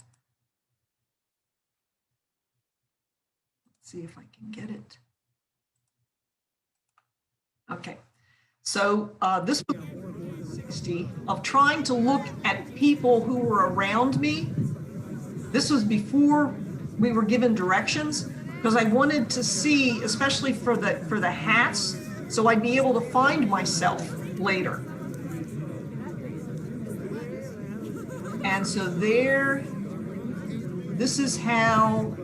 Let's see if I can get it. Okay. So this was 60 of trying to look at people who were around me. This was before we were given directions, because I wanted to see, especially for the hats, so I'd be able to find myself later. And so there, this is how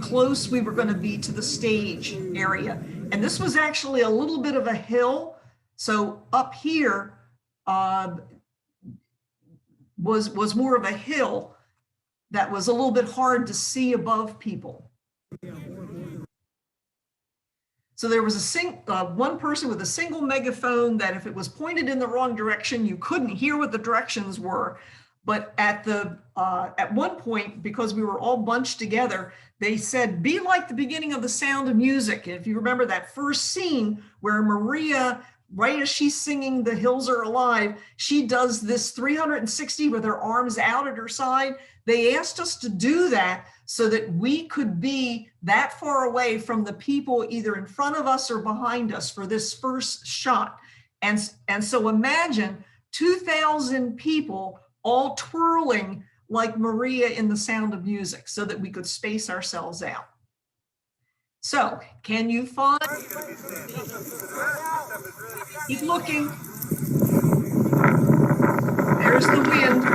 close we were going to be to the stage area. And this was actually a little bit of a hill. So up here was more of a hill that was a little bit hard to see above people. So there was one person with a single megaphone that if it was pointed in the wrong direction, you couldn't hear what the directions were. But at one point, because we were all bunched together, they said, be like the beginning of The Sound of Music. And if you remember that first scene where Maria, right as she's singing The Hills Are Alive, she does this 360 with her arms out at her side. They asked us to do that so that we could be that far away from the people either in front of us or behind us for this first shot. And so imagine 2,000 people all twirling like Maria in The Sound of Music so that we could space ourselves out. So can you find, keep looking. There's the wind.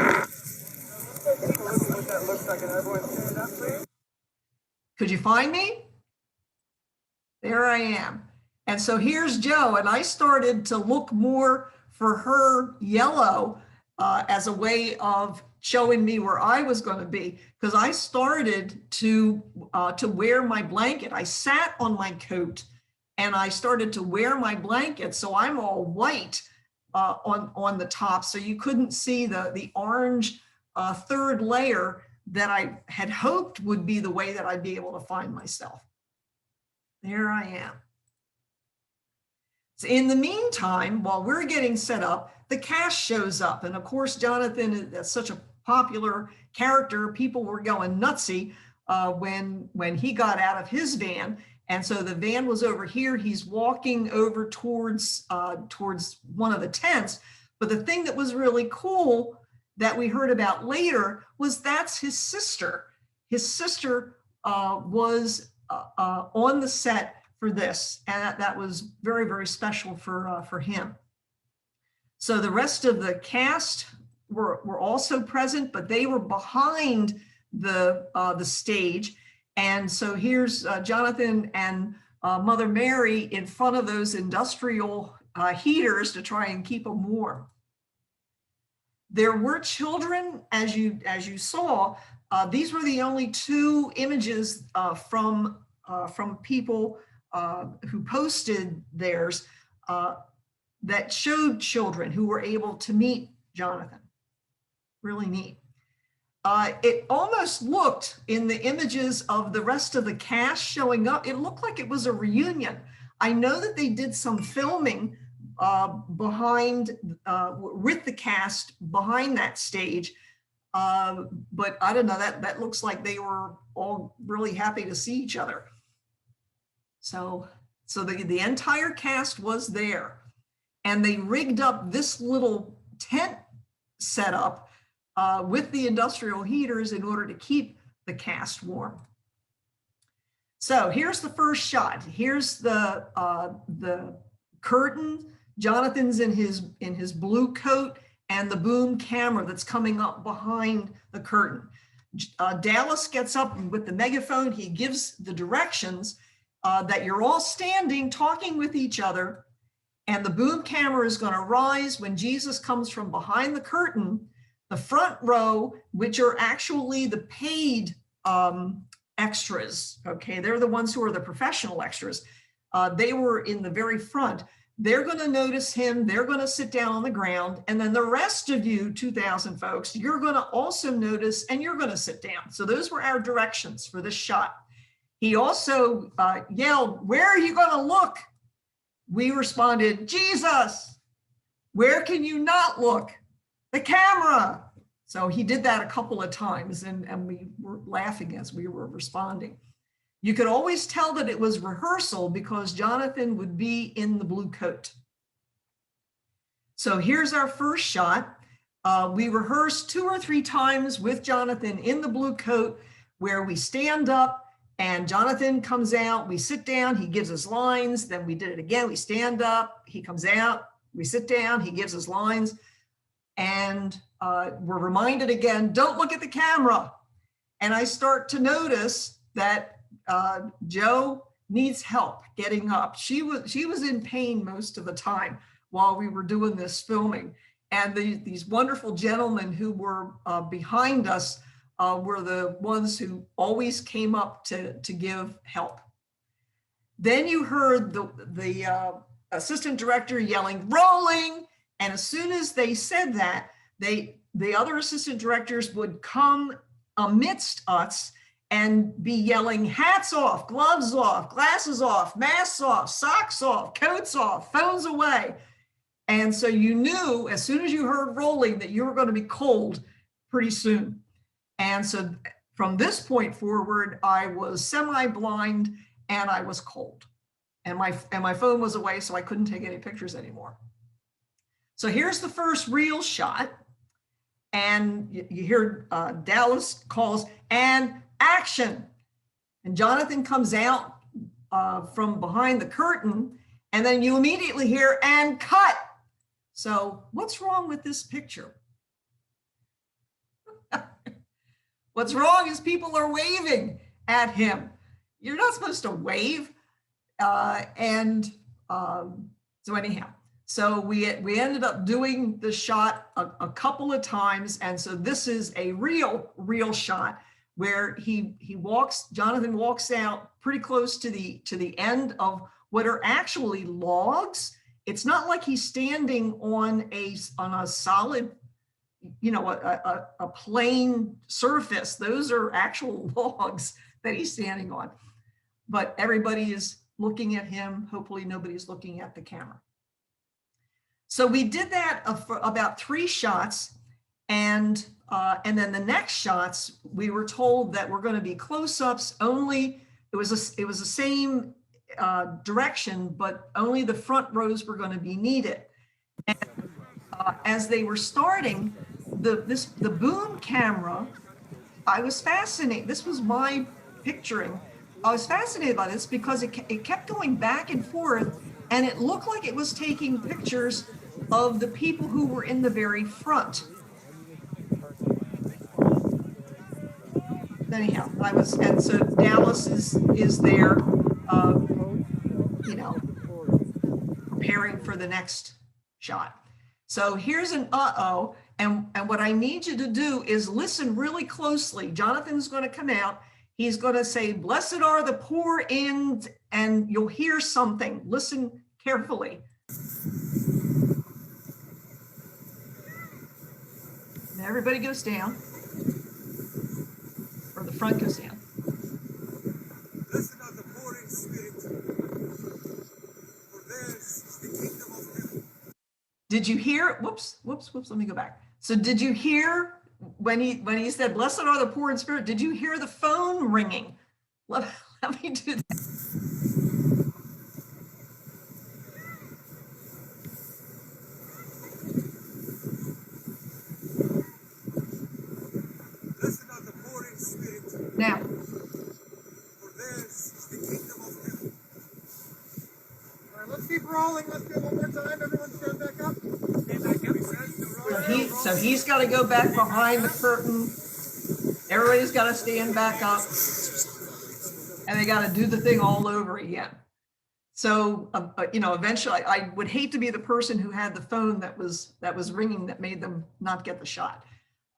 Could you find me? There I am. And so here's Joe, and I started to look more for her yellow as a way of showing me where I was going to be, because I started to wear my blanket. I sat on my coat and I started to wear my blanket, so I'm all white on the top, so you couldn't see the orange third layer that I had hoped would be the way that I'd be able to find myself. There I am. So in the meantime, while we're getting set up, the cast shows up. And of course, Jonathan is such a popular character. People were going nutsy when he got out of his van. And so the van was over here. He's walking over towards one of the tents. But the thing that was really cool that we heard about later was that's his sister. His sister was on the set for this, and that was very, very special for him. So the rest of the cast were also present, but they were behind the stage. And so here's Jonathan and Mother Mary in front of those industrial heaters to try and keep them warm. There were children, as you saw. These were the only two images from people who posted theirs that showed children who were able to meet Jonathan. Really neat. It almost looked, in the images of the rest of the cast showing up, it looked like it was a reunion. I know that they did some filming behind with the cast behind that stage, but I don't know, that looks like they were all really happy to see each other. So the entire cast was there, and they rigged up this little tent setup with the industrial heaters in order to keep the cast warm. So here's the first shot. Here's the curtain. Jonathan's in his blue coat, and the boom camera that's coming up behind the curtain. Dallas gets up with the megaphone. He gives the directions that you're all standing talking with each other, and the boom camera is going to rise when Jesus comes from behind the curtain. The front row, which are actually the paid extras, okay, they're the ones who are the professional extras. They were in the very front. They're going to notice him. They're going to sit down on the ground. And then the rest of you, 2,000 folks, you're going to also notice and you're going to sit down. So those were our directions for this shot. He also yelled, "Where are you going to look?" We responded, "Jesus." "Where can you not look?" "The camera." So he did that a couple of times, and we were laughing as we were responding. You could always tell that it was rehearsal because Jonathan would be in the blue coat. So here's our first shot. We rehearsed 2 or 3 times with Jonathan in the blue coat, where we stand up and Jonathan comes out, we sit down, he gives us lines, then we did it again, we stand up, he comes out, we sit down, he gives us lines, and we're reminded again, don't look at the camera. And I start to notice that Joe needs help getting up. She was in pain most of the time while we were doing this filming. And these wonderful gentlemen who were behind us were the ones who always came up to give help. Then you heard the assistant director yelling, rolling. And as soon as they said that, the other assistant directors would come amidst us and be yelling, hats off, gloves off, glasses off, masks off, socks off, coats off, phones away. And so you knew as soon as you heard rolling that you were going to be cold pretty soon. And so from this point forward, I was semi-blind and I was cold. And my phone was away, so I couldn't take any pictures anymore. So here's the first real shot. And you hear Dallas calls, and action. And Jonathan comes out from behind the curtain, and then you immediately hear, and cut. So what's wrong with this picture? What's wrong is people are waving at him. You're not supposed to wave. So anyhow, so we ended up doing the shot a couple of times. And so this is a real shot where Jonathan walks out pretty close to the end of what are actually logs. It's not like he's standing on a solid, a plain surface. Those are actual logs that he's standing on. But everybody is looking at him. Hopefully nobody's looking at the camera. So we did that for about 3 shots. And then the next shots, we were told that we're going to be close-ups only. It was the same direction, but only the front rows were going to be needed. And as they were starting, the boom camera, I was fascinated. This was my picturing. I was fascinated by this because it kept going back and forth, and it looked like it was taking pictures of the people who were in the very front. Anyhow, and so Dallas is there, preparing for the next shot. So here's an uh-oh, and what I need you to do is listen really closely. Jonathan's going to come out. He's going to say, "Blessed are the poor in," and you'll hear something. Listen carefully. Now everybody goes down, or the front goes down. Blessed are the poor in spirit, for theirs is the kingdom of heaven. Did you hear? Whoops. Let me go back. So did you hear when he said, "Blessed are the poor in spirit"? Did you hear the phone ringing? Let me do that. Blessed are the poor in spirit, Now, for theirs is the kingdom of heaven. All right, let's keep rolling. Let's do it one more time. Everyone stand back up. Stand back up. so he's got to go back behind the curtain. Everybody's got to stand back up, and they got to do the thing all over again. So, eventually, I would hate to be the person who had the phone that was ringing that made them not get the shot.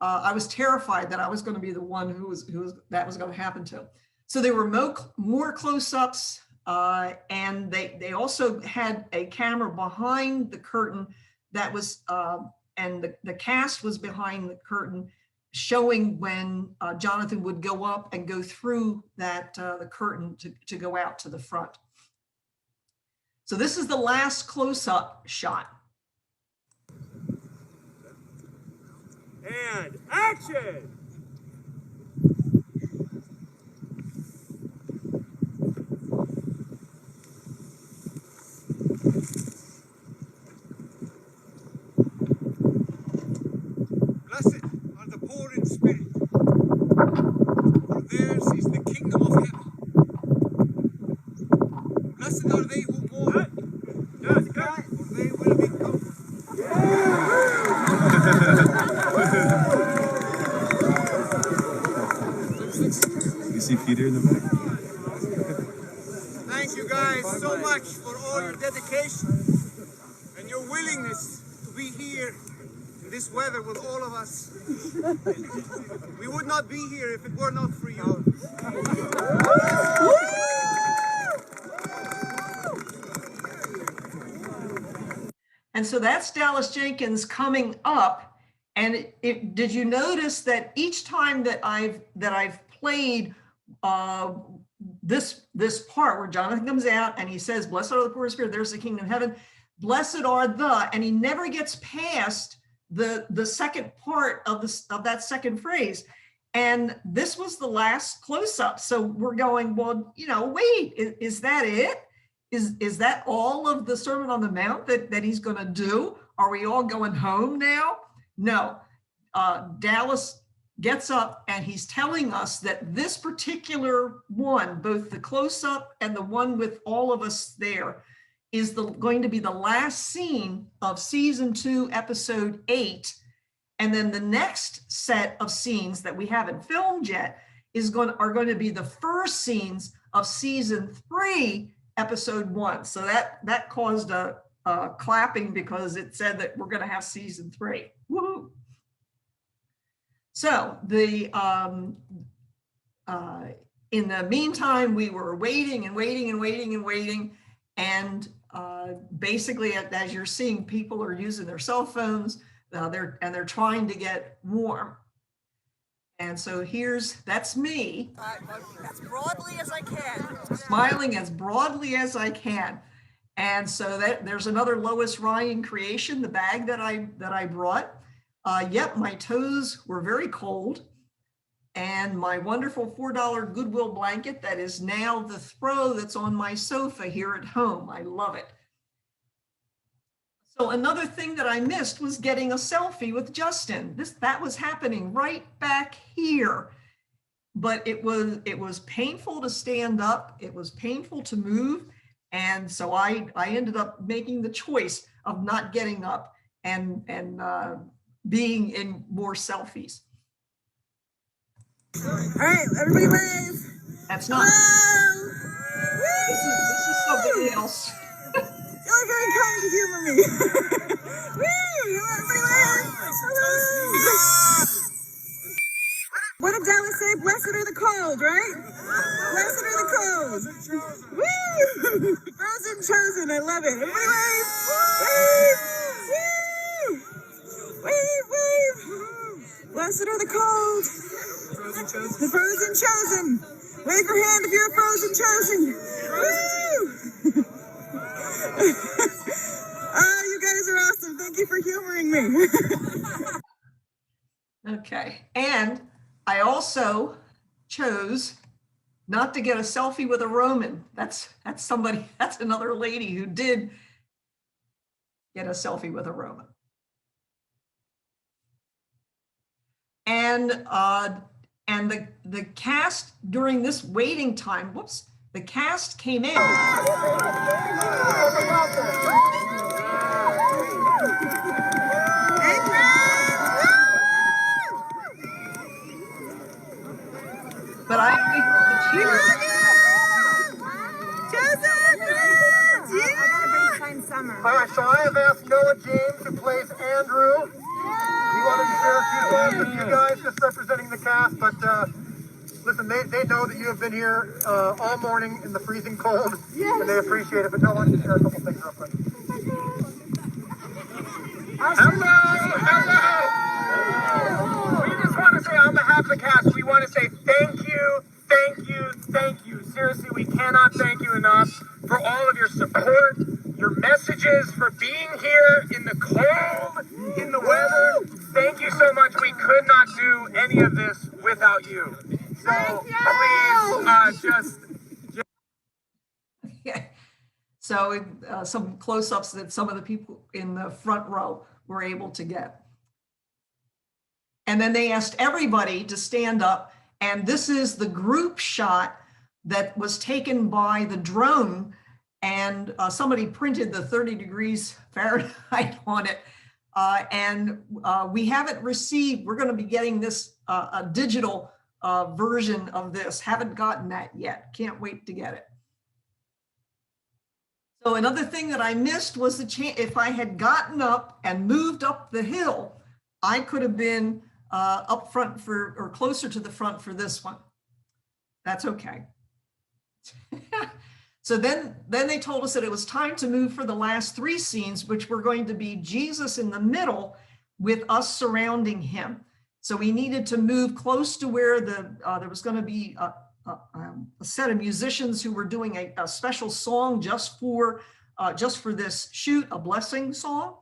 I was terrified that I was going to be the one who was that was going to happen to. So there were more close-ups, and they also had a camera behind the curtain that was, and the cast was behind the curtain, showing when Jonathan would go up and go through the curtain to go out to the front. So this is the last close-up shot. And action! Blessed are the poor in spirit, for theirs is the kingdom of heaven. Blessed are they who mourn, for they will be comforted. You see Peter in the back? Thank you guys so much for all your dedication and your willingness to be here in this weather with all of us. We would not be here if it were not for you. And so that's Dallas Jenkins coming up. And did you notice that each time that I've played this part where Jonathan comes out and he says, "Blessed are the poor in spirit, there's the kingdom of heaven. Blessed are the," and he never gets past the second part of that second phrase. And this was the last close-up. So we're going, well, wait, is that it? Is that all of the Sermon on the Mount that he's going to do? Are we all going home now? No. Dallas gets up and he's telling us that this particular one, both the close-up and the one with all of us there, is going to be the last scene of season 2, episode 8. And then the next set of scenes that we haven't filmed yet are going to be the first scenes of season 3, episode 1. So that caused a clapping because it said that we're going to have season 3. Woohoo! So in the meantime, we were waiting and waiting and waiting and waiting. And basically, as you're seeing, people are using their cell phones. They're trying to get warm. And so that's me. As broadly as I can. Smiling as broadly as I can. And so there's another Lois Ryan creation, the bag that I brought. Yep, my toes were very cold. And my wonderful $4 Goodwill blanket that is now the throw that's on my sofa here at home. I love it. So another thing that I missed was getting a selfie with Justin. That was happening right back here. But it was painful to stand up. It was painful to move. And so I ended up making the choice of not getting up and being in more selfies. All right, everybody wave. That's not. Hello. This is somebody else. You're very kind to humor me. Woo! Everybody wave. Hello. What did Dallas say? Blessed are the cold, right? Blessed are the cold. Woo! Frozen chosen. I love it. Everybody wave. Wave. Woo! Wave, wave. Blessed are the cold. The frozen chosen. Wave your hand if you're a frozen chosen. Woo! Oh, you guys are awesome. Thank you for humoring me. Okay. And I also chose not to get a selfie with a Roman. That's another lady who did get a selfie with a Roman. And the cast during this waiting time, the cast came in. But I heard the cheers. All right, so I have asked Noah James, who plays Andrew. He wanted to share a few thoughts with you guys, just representing the cast. But listen, they know that you have been here all morning in the freezing cold, and they appreciate it. But Noah wants to share a couple things real quick. Hello! We just want to say on behalf of the cast, we want to say thank you, thank you, thank you. Seriously, we cannot thank you enough for all of your support, your messages, for being here in the cold, in the weather. Thank you so much. We could not do any of this without you. So please, just. So some close-ups that some of the people in the front row were able to get. And then they asked everybody to stand up. And this is the group shot that was taken by the drone. And somebody printed the 30 degrees Fahrenheit on it. And we haven't received, we're going to be getting this, a digital version of this. Haven't gotten that yet. Can't wait to get it. So another thing that I missed was if I had gotten up and moved up the hill, I could have been up front or closer to the front for this one. That's okay. So then they told us that it was time to move for the last 3 scenes, which were going to be Jesus in the middle with us surrounding him. So we needed to move close to where there was going to be a set of musicians who were doing a special song just for this shoot, a blessing song.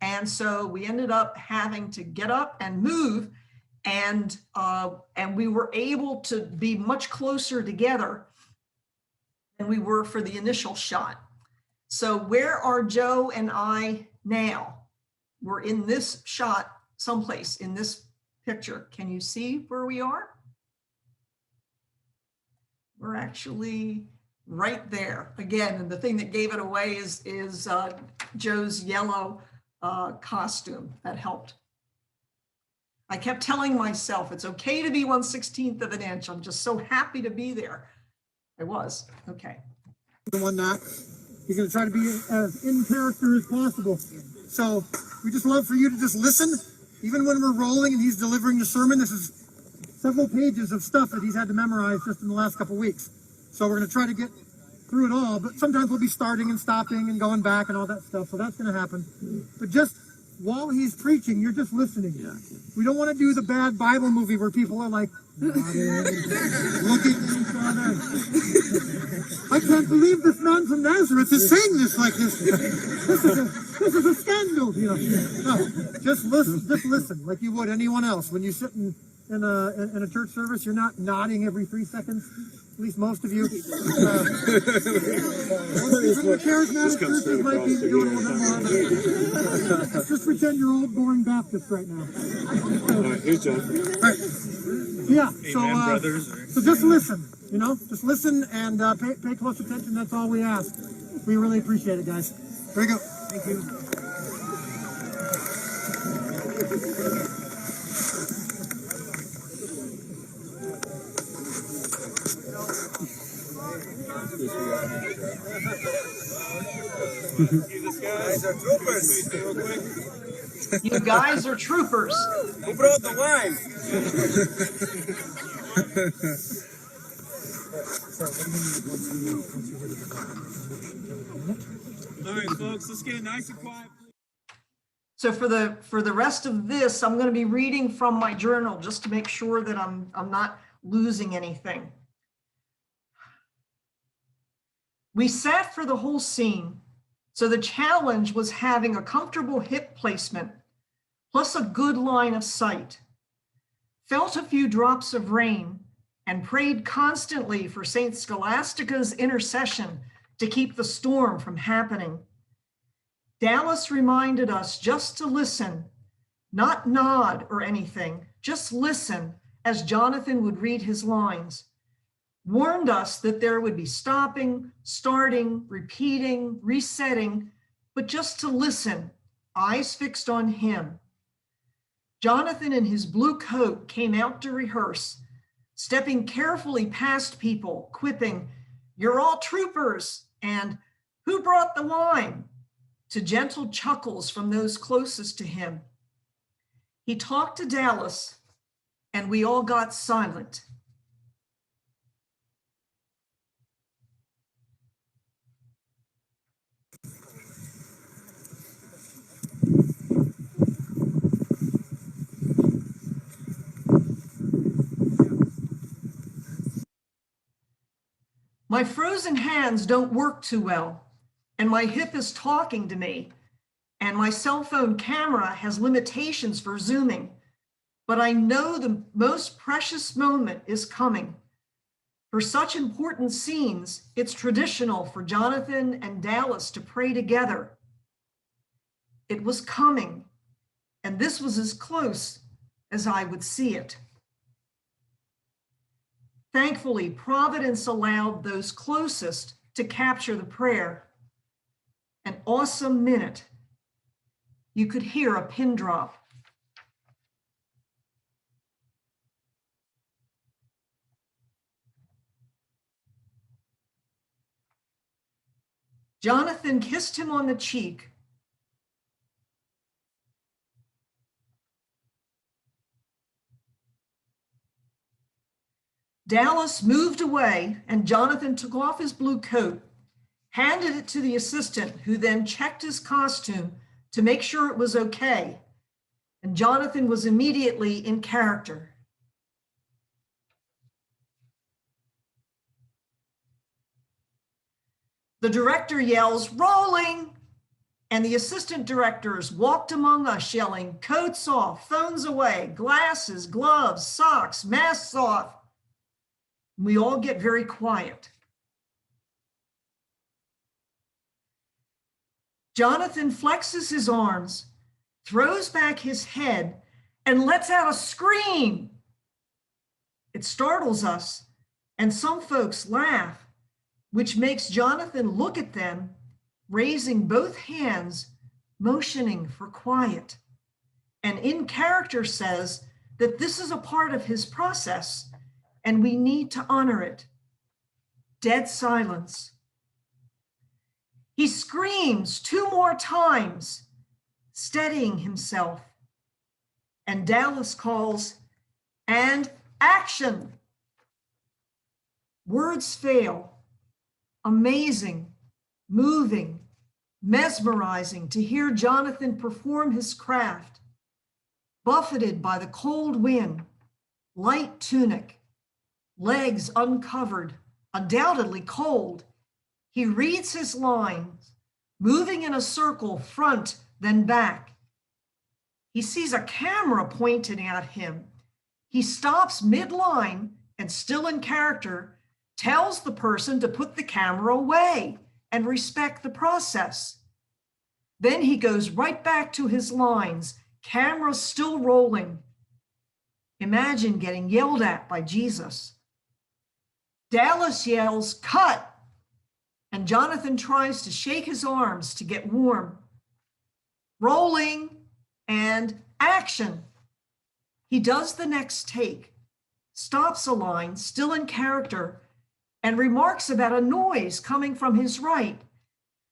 And so we ended up having to get up and move, and we were able to be much closer together than we were for the initial shot. So where are Joe and I now? We're in this shot someplace in this picture. Can you see where we are? We're actually right there. Again, and the thing that gave it away is Joe's yellow costume that helped. I kept telling myself it's okay to be 1/16 of an inch. I'm just so happy to be there. I was. Okay. On that. He's going to try to be as in character as possible. So we just love for you to just listen, even when we're rolling and he's delivering the sermon. This is several pages of stuff that he's had to memorize just in the last couple of weeks. So we're going to try to get through it all, but sometimes we'll be starting and stopping and going back and all that stuff. So that's going to happen. But just while he's preaching, you're just listening. Yeah. We don't want to do the bad Bible movie where people are like, looking at each other. I can't believe this man from Nazareth is saying this like this. This is a scandal. You know? No, just listen like you would anyone else. When you sit in a church service, you're not nodding every 3 seconds. At least most of you. Most people in the charismatic churches might be doing a little bit more. Just pretend you're old boring Baptist right now. All right, here's John. All right. Yeah. So just listen. You know, just listen and pay close attention. That's all we ask. We really appreciate it, guys. Very good. Thank you. Guys are troopers. You guys are troopers. Who brought the wine? All right, folks, let's get nice and quiet. So for the rest of this, I'm going to be reading from my journal just to make sure that I'm not losing anything. We sat for the whole scene, so the challenge was having a comfortable hip placement, plus a good line of sight. Felt a few drops of rain and prayed constantly for Saint Scholastica's intercession to keep the storm from happening. Dallas reminded us just to listen, not nod or anything, just listen as Jonathan would read his lines. Warned us that there would be stopping, starting, repeating, resetting, but just to listen, eyes fixed on him. Jonathan in his blue coat came out to rehearse, stepping carefully past people, quipping, "You're all troopers," and "Who brought the wine?" to gentle chuckles from those closest to him. He talked to Dallas, and we all got silent. My frozen hands don't work too well, and my hip is talking to me, and my cell phone camera has limitations for zooming, but I know the most precious moment is coming. For such important scenes, it's traditional for Jonathan and Dallas to pray together. It was coming, and this was as close as I would see it. Thankfully, Providence allowed those closest to capture the prayer. An awesome minute. You could hear a pin drop. Jonathan kissed him on the cheek. Dallas moved away, and Jonathan took off his blue coat handed it to the assistant, who then checked his costume to make sure it was okay. And Jonathan was immediately in character. The director yells, "Rolling!" And the assistant directors walked among us yelling, "Coats off, phones away, glasses, gloves, socks, masks off." We all get very quiet. Jonathan flexes his arms, throws back his head, and lets out a scream. It startles us, and some folks laugh, which makes Jonathan look at them, raising both hands, motioning for quiet. And in character says that this is a part of his process, and we need to honor it. Dead silence. He screams 2 more times, steadying himself. And Dallas calls, "And action!" Words fail. Amazing, moving, mesmerizing to hear Jonathan perform his craft, buffeted by the cold wind, light tunic, legs uncovered, undoubtedly cold. He reads his lines, moving in a circle, front, then back. He sees a camera pointed at him. He stops mid-line and, still in character, tells the person to put the camera away and respect the process. Then he goes right back to his lines, camera still rolling. Imagine getting yelled at by Jesus. Dallas yells, "Cut!" And Jonathan tries to shake his arms to get warm. Rolling and action. He does the next take, stops a line, still in character, and remarks about a noise coming from his right.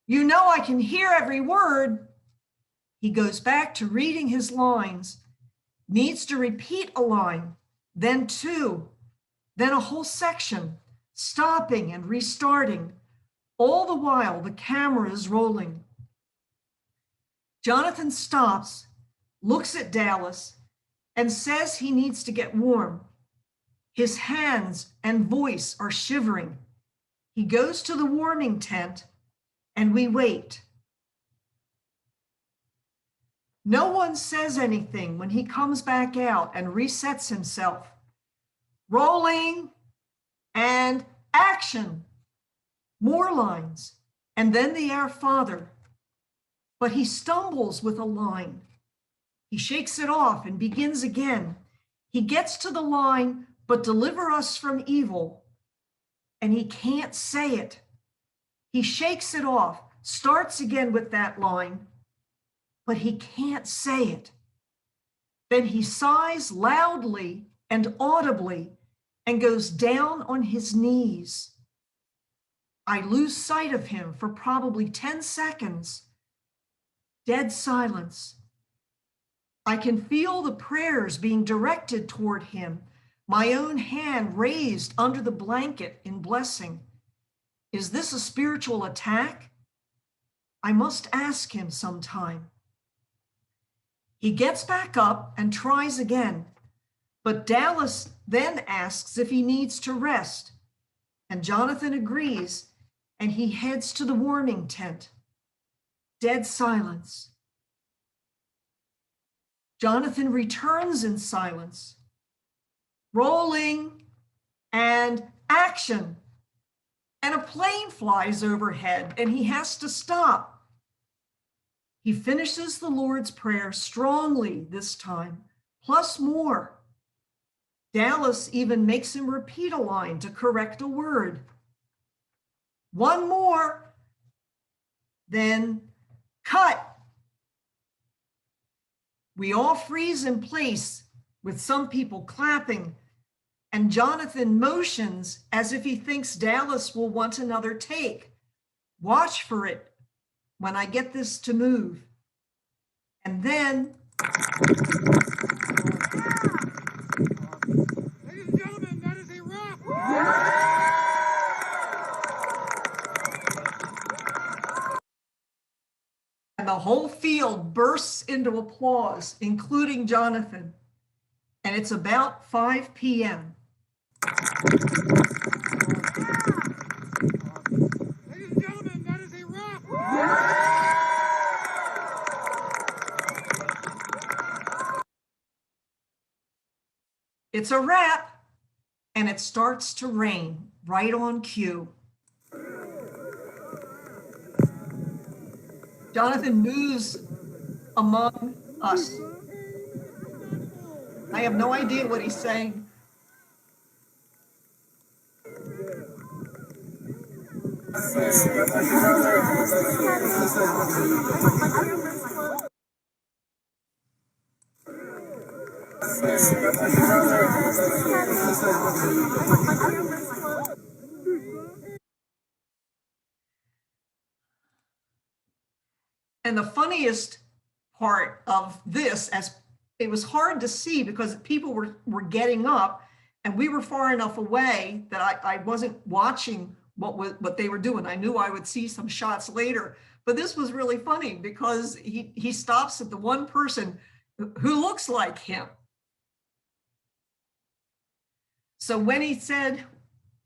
"You know I can hear every word." He goes back to reading his lines, needs to repeat a line, then 2, then a whole section, stopping and restarting. All the while, the camera is rolling. Jonathan stops, looks at Dallas, and says he needs to get warm. His hands and voice are shivering. He goes to the warming tent, and we wait. No one says anything when he comes back out and resets himself. Rolling and action. More lines, and then the Our Father. But he stumbles with a line. He shakes it off and begins again. He gets to the line, "But deliver us from evil," and he can't say it. He shakes it off, starts again with that line, but he can't say it. Then he sighs loudly and audibly and goes down on his knees. I lose sight of him for probably 10 seconds. Dead silence. I can feel the prayers being directed toward him, my own hand raised under the blanket in blessing. Is this a spiritual attack? I must ask him sometime. He gets back up and tries again, but Dallas then asks if he needs to rest, and Jonathan agrees, and he heads to the warming tent. Dead silence. Jonathan returns in silence. Rolling and action. And a plane flies overhead and he has to stop. He finishes the Lord's Prayer strongly this time, plus more. Dallas even makes him repeat a line to correct a word. One more, then cut. We all freeze in place with some people clapping, and Jonathan motions as if he thinks Dallas will want another take. Watch for it when I get this to move. And then, Ladies and gentlemen, that is a wrap. the whole field bursts into applause, including Jonathan. And it's about 5 p.m. Ladies and gentlemen, that is a wrap. It's a wrap, and it starts to rain right on cue. Jonathan moves among us. I have no idea what he's saying. And the funniest part of this, as it was hard to see because people were getting up and we were far enough away that I wasn't watching what they were doing. I knew I would see some shots later, but this was really funny because he stops at the one person who looks like him. So when he said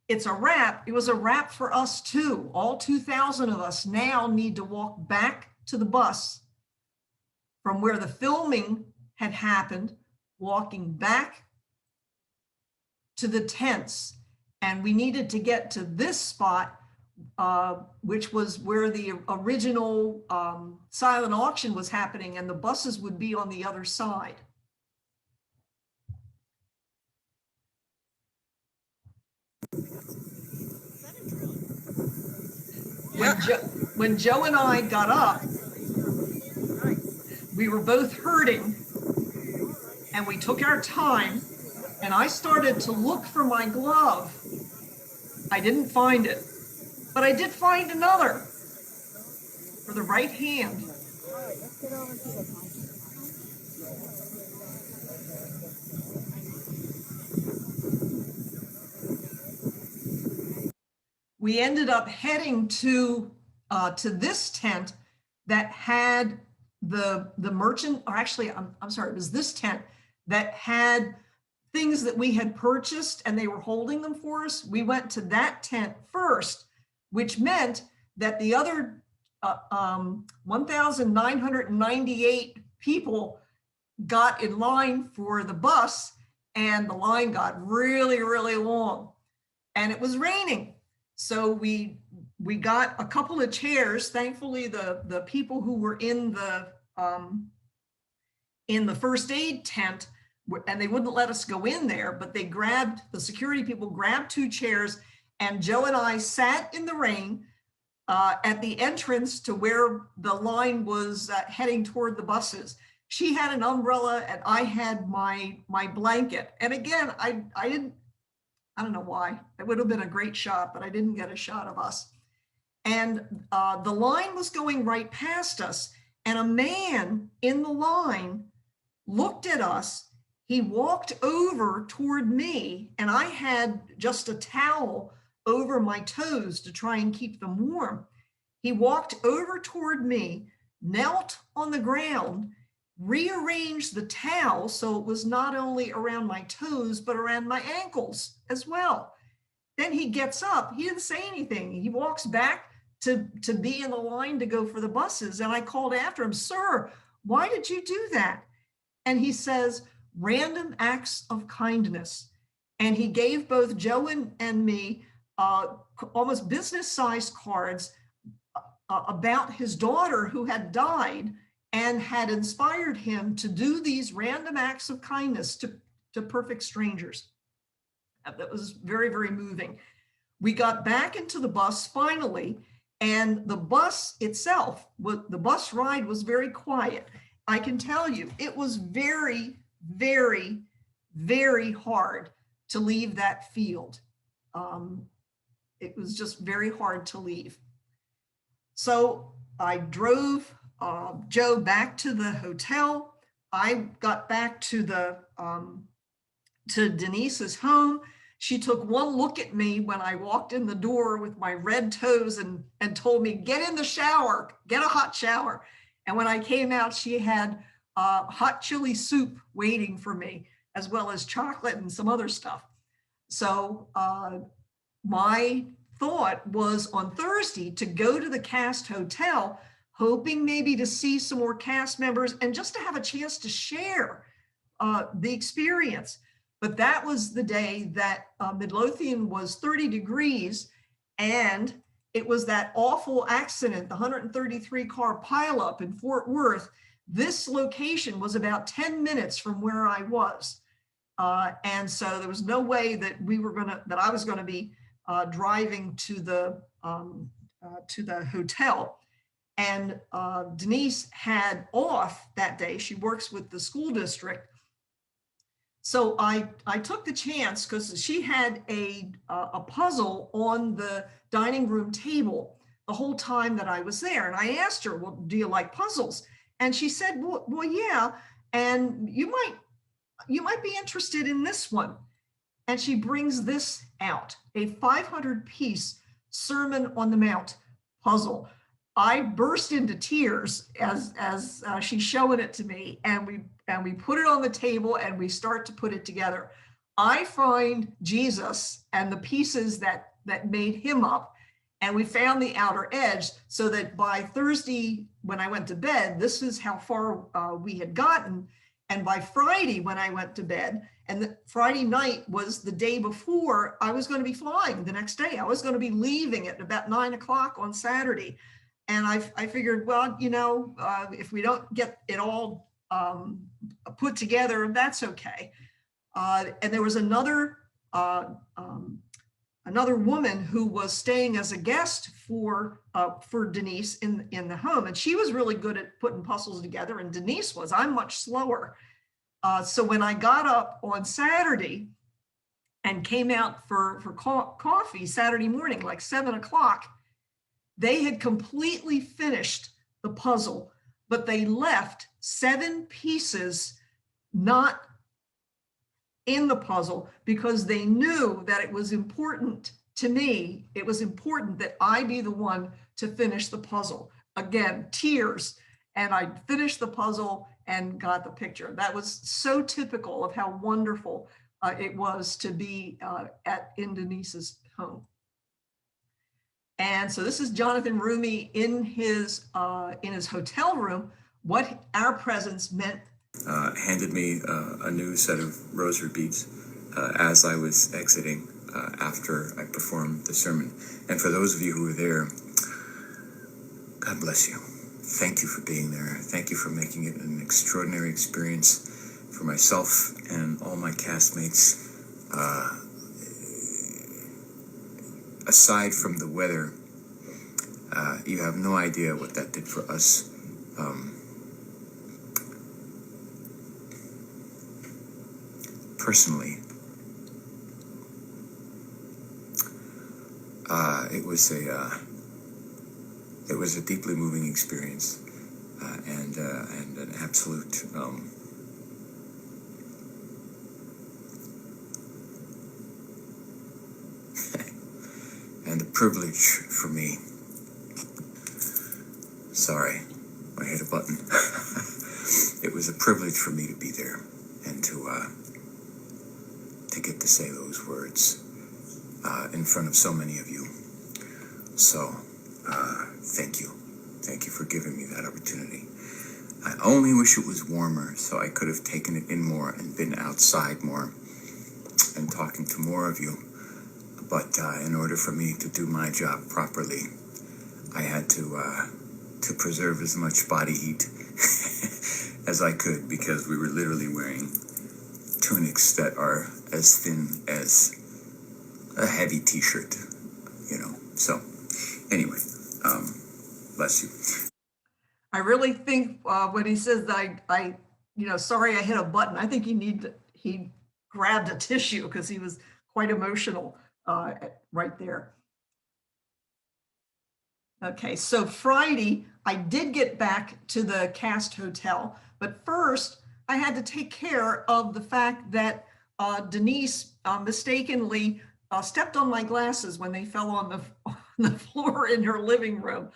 it's a wrap, it was a wrap for us too. All 2,000 of us now need to walk back to the bus from where the filming had happened, walking back to the tents. And we needed to get to this spot, which was where the original silent auction was happening, and the buses would be on the other side. When Joe and I got up, we were both hurting and we took our time, and I started to look for my glove. I didn't find it, but I did find another for the right hand. We ended up heading to this tent that had the merchant, or actually, I'm sorry, it was this tent that had things that we had purchased and they were holding them for us. We went to that tent first, which meant that the other 1,998 people got in line for the bus, and the line got really, really long, and it was raining. So we got a couple of chairs. Thankfully, the people who were in the first aid tent, and they wouldn't let us go in there, but the security people grabbed 2 chairs, and Joe and I sat in the rain at the entrance to where the line was heading toward the buses. She had an umbrella and I had my blanket. And again, I don't know why. It would have been a great shot, but I didn't get a shot of us. And the line was going right past us, and a man in the line looked at us. He walked over toward me, and I had just a towel over my toes to try and keep them warm. He walked over toward me, knelt on the ground, rearranged the towel so it was not only around my toes, but around my ankles as well. Then he gets up. He didn't say anything. He walks back to be in the line to go for the buses. And I called after him, "Sir, why did you do that?" And he says, "Random acts of kindness." And he gave both Joe and me almost business-sized cards about his daughter who had died and had inspired him to do these random acts of kindness to perfect strangers. That was very, very moving. We got back into the bus finally, and the bus itself, the bus ride was very quiet. I can tell you, it was very, very, very hard to leave that field. It was just very hard to leave. So I drove Joe back to the hotel. I got back to Denise's home. She took one look at me when I walked in the door with my red toes and told me, "Get in the shower, get a hot shower." And when I came out, she had hot chili soup waiting for me, as well as chocolate and some other stuff. So my thought was on Thursday to go to the cast hotel, hoping maybe to see some more cast members and just to have a chance to share the experience. But that was the day that Midlothian was 30 degrees, and it was that awful accident, the 133 car pileup in Fort Worth. This location was about 10 minutes from where I was. And so there was no way that I was gonna be driving to the hotel. And Denise had off that day. She works with the school district. So I took the chance because she had a puzzle on the dining room table the whole time that I was there. And I asked her, well, do you like puzzles? And she said, well, yeah. And you might be interested in this one. And she brings this out, a 500-piece Sermon on the Mount puzzle. I burst into tears as she's showing it to me, and we put it on the table and we start to put it together. I find Jesus and the pieces that made him up, and we found the outer edge, so that by Thursday when I went to bed, this is how far we had gotten. And by Friday when I went to bed, and the Friday night was the day before I was going to be flying the next day. I was going to be leaving at about 9 o'clock on Saturday. And I figured, well, if we don't get it all put together, that's okay. And there was another woman who was staying as a guest for Denise in the home, and she was really good at putting puzzles together, and Denise was. I'm much slower. So when I got up on Saturday and came out for coffee Saturday morning, like 7 o'clock, they had completely finished the puzzle, but they left 7 pieces not in the puzzle because they knew that it was important to me. It was important that I be the one to finish the puzzle. Again, tears. And I finished the puzzle and got the picture. That was so typical of how wonderful it was to be in Denise's home. And so this is Jonathan Rumi in his hotel room, what our presence meant. Handed me a new set of rosary beads as I was exiting after I performed the sermon. And for those of you who were there, God bless you. Thank you for being there. Thank you for making it an extraordinary experience for myself and all my castmates. Aside from the weather, you have no idea what that did for us. Personally, it was a deeply moving experience, and an absolute and a privilege for me. Sorry, I hit a button. It was a privilege for me to be there and to get to say those words in front of so many of you. So, thank you. Thank you for giving me that opportunity. I only wish it was warmer so I could have taken it in more and been outside more and talking to more of you. But in order for me to do my job properly, I had to preserve as much body heat as I could, because we were literally wearing tunics that are as thin as a heavy t-shirt, So anyway, bless you. I really think when he says that sorry I hit a button, I think he grabbed a tissue because he was quite emotional right there. Okay, so Friday, I did get back to the cast hotel, but first I had to take care of the fact that Denise mistakenly stepped on my glasses when they fell on the floor in her living room.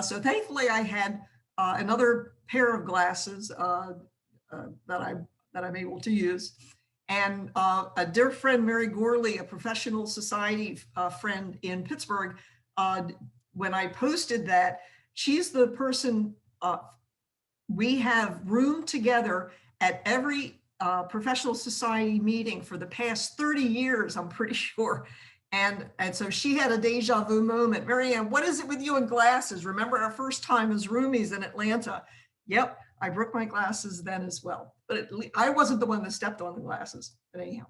So thankfully I had another pair of glasses that I'm able to use. And a dear friend, Mary Gorley, a professional society friend in Pittsburgh, when I posted that, she's the person, we have roomed together at every professional society meeting for the past 30 years, I'm pretty sure. And so she had a deja vu moment. Marianne, what is it with you and glasses? Remember our first time as roomies in Atlanta? Yep, I broke my glasses then as well. But I wasn't the one that stepped on the glasses, but anyhow.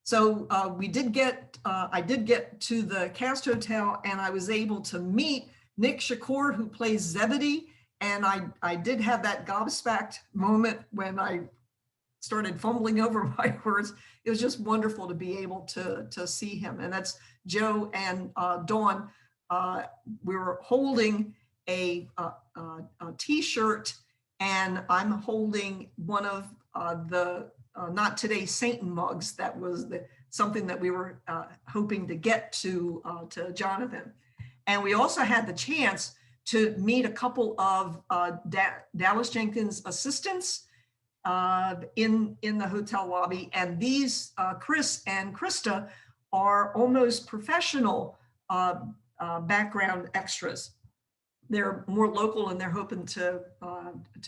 So I did get to the Cast Hotel, and I was able to meet Nick Shakur, who plays Zebedee. And I did have that gobsmacked moment when I started fumbling over my words. It was just wonderful to be able to see him. And that's Joe and Dawn. We were holding a t-shirt, and I'm holding one of the Not Today Satan mugs. That was something that we were hoping to get to Jonathan. And we also had the chance to meet a couple of Dallas Jenkins assistants in the hotel lobby. And these, Chris and Krista, are almost professional background extras. They're more local, and they're hoping to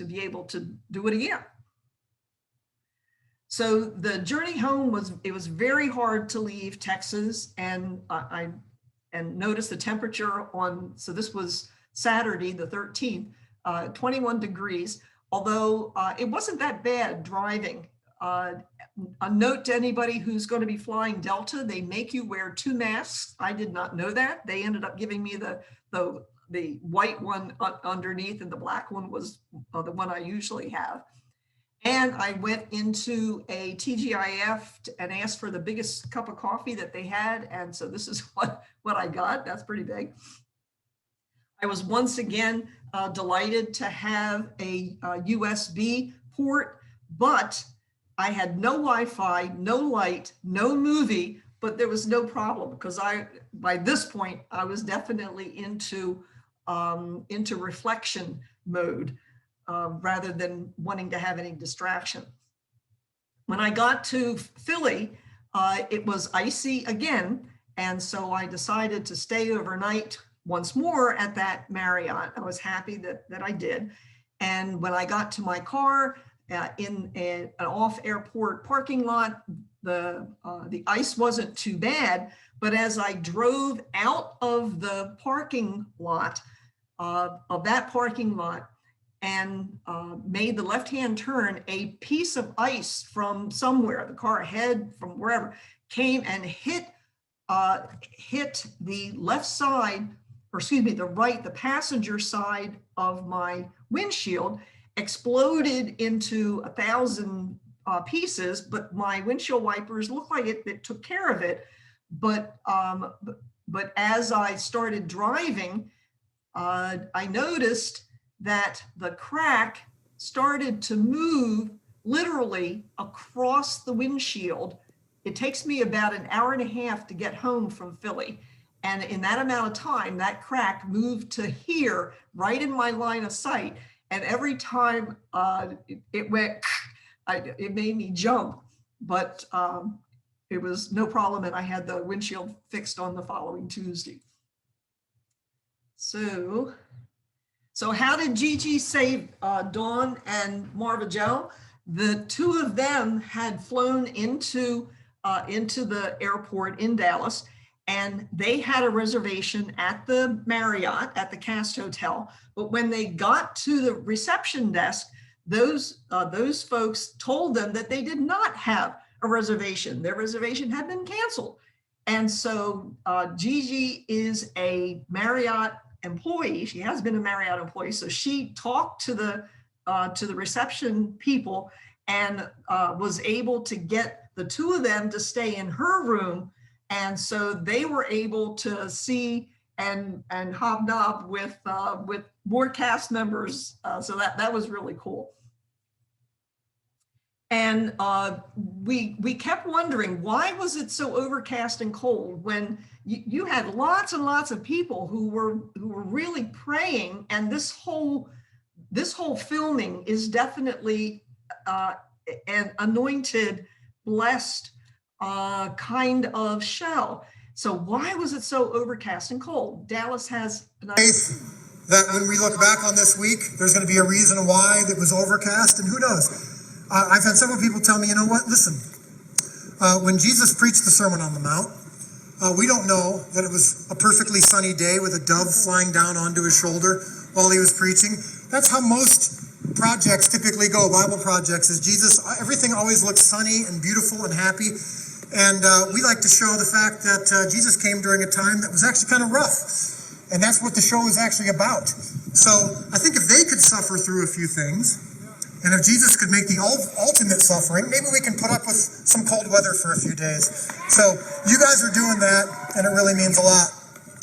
be able to do it again. So the journey home was very hard to leave Texas, and I noticed the temperature on, so this was Saturday the 13th, 21 degrees, although it wasn't that bad driving. A note to anybody who's going to be flying Delta, they make you wear 2 masks. I did not know that. They ended up giving me the white one underneath, and the black one was the one I usually have. And I went into a TGIF and asked for the biggest cup of coffee that they had. And so this is what I got. That's pretty big. I was once again delighted to have a USB port, but I had no Wi-Fi, no light, no movie, but there was no problem because by this point, I was definitely into reflection mode rather than wanting to have any distraction. When I got to Philly, it was icy again. And so I decided to stay overnight once more at that Marriott. I was happy that I did. And when I got to my car in an off-airport parking lot, the ice wasn't too bad. But as I drove out of the parking lot, of that parking lot, and made the left-hand turn, a piece of ice from somewhere, the car ahead from wherever, came and hit the left side, or excuse me, the passenger side of my windshield, exploded into 1,000 pieces, but my windshield wipers looked like it took care of it. But as I started driving, I noticed that the crack started to move literally across the windshield. It takes me about an hour and a half to get home from Philly. And in that amount of time, that crack moved to here, right in my line of sight. And every time it went, it made me jump, but it was no problem. And I had the windshield fixed on the following Tuesday. So how did Gigi save Dawn and Marva Jo? The two of them had flown into the airport in Dallas, and they had a reservation at the Marriott at the Cast Hotel. But when they got to the reception desk, those folks told them that they did not have a reservation. Their reservation had been canceled. And so Gigi is a Marriott employee. She has been a Marriott employee. So she talked to the reception people and was able to get the two of them to stay in her room. And so they were able to see and hobnob with more cast members. So that was really cool. And we kept wondering, why was it so overcast and cold when you had lots and lots of people who were really praying, and this whole this whole filming is definitely an anointed, blessed kind of show. So why was it so overcast and cold? Dallas has Faith that when we look back on this week, there's going to be a reason why it was overcast, and who knows? I've had several people tell me, you know what, listen, when Jesus preached the Sermon on the Mount, we don't know that it was a perfectly sunny day with a dove flying down onto his shoulder while he was preaching. That's how most projects typically go, Bible projects, is Jesus, everything always looks sunny and beautiful and happy. And we like to show the fact that Jesus came during a time that was actually kind of rough. And that's what the show is actually about. So I think if they could suffer through a few things, and if Jesus could make the ultimate suffering, maybe we can put up with some cold weather for a few days. So you guys are doing that, and it really means a lot.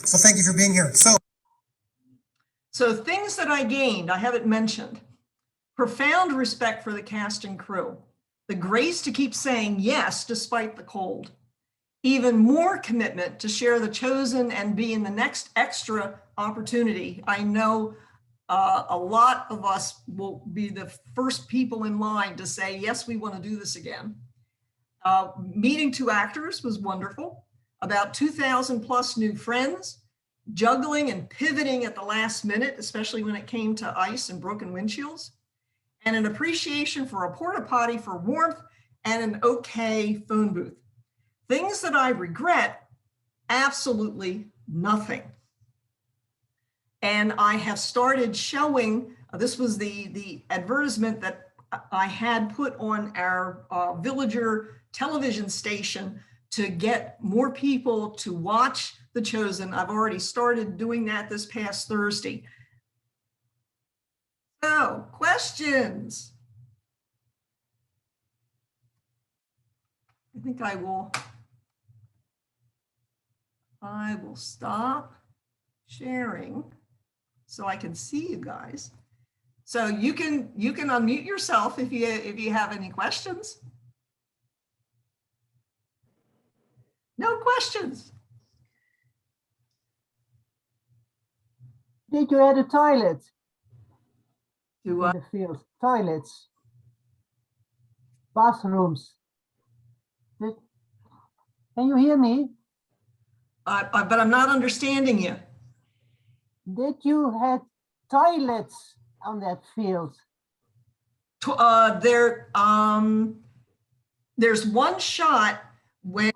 So thank you for being here. So things that I gained, I haven't mentioned. Profound respect for the cast and crew. The grace to keep saying yes despite the cold. Even more commitment to share the chosen and be in the next extra opportunity. I know a lot of us will be the first people in line to say, yes, we want to do this again. Meeting 2 actors was wonderful. About 2,000 plus new friends, juggling and pivoting at the last minute, especially when it came to ice and broken windshields, and an appreciation for a porta potty for warmth and an okay phone booth. Things that I regret, absolutely nothing. And I have started showing, this was the advertisement that I had put on our Villager television station to get more people to watch The Chosen. I've already started doing that this past Thursday. So, questions? I think I will stop sharing so I can see you guys. So you can unmute yourself if you have any questions. No questions. Did you add a toilet? To in the field, toilets, bathrooms. Can you hear me? But I'm not understanding you. Did you have toilets on that field? There's one shot when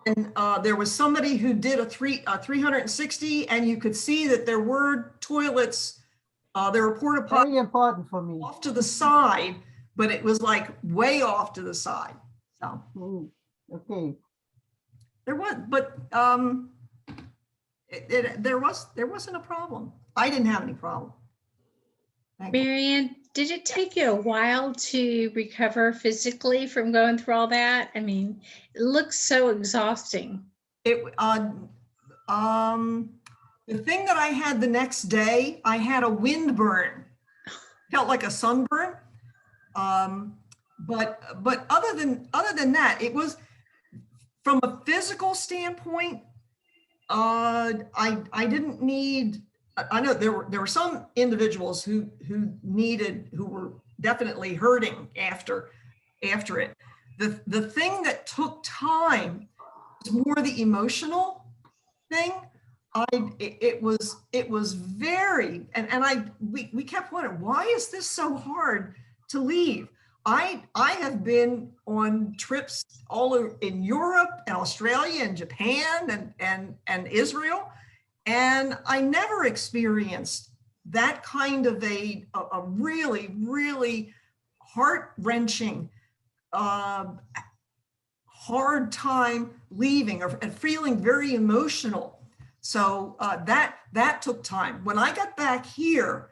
there was somebody who did a 360, and you could see that there were toilets. There were porta potties. Very important for me. Off to the side, but it was like way off to the side. So okay. There was, but there wasn't a problem. I didn't have any problem. Marianne, did it take you a while to recover physically from going through all that? I mean, it looks so exhausting. The thing that I had the next day, I had a wind burn. Felt like a sunburn. But other than that, it was, from a physical standpoint, I didn't need. I know there were some individuals who were definitely hurting after it. The thing that took time was more the emotional thing. It was very, and we kept wondering, why is this so hard to leave? I have been on trips all over in Europe and Australia and Japan and Israel, and I never experienced that kind of a really, really heart-wrenching, hard time leaving, or feeling very emotional. So that took time. When I got back here,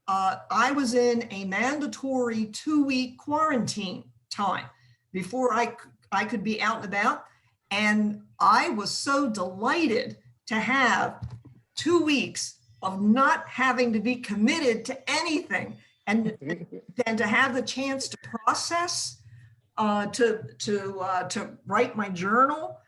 I was in a mandatory 2-week quarantine time before I could be out and about. And I was so delighted to have 2 weeks of not having to be committed to anything, and then to have the chance to process, to write my journal,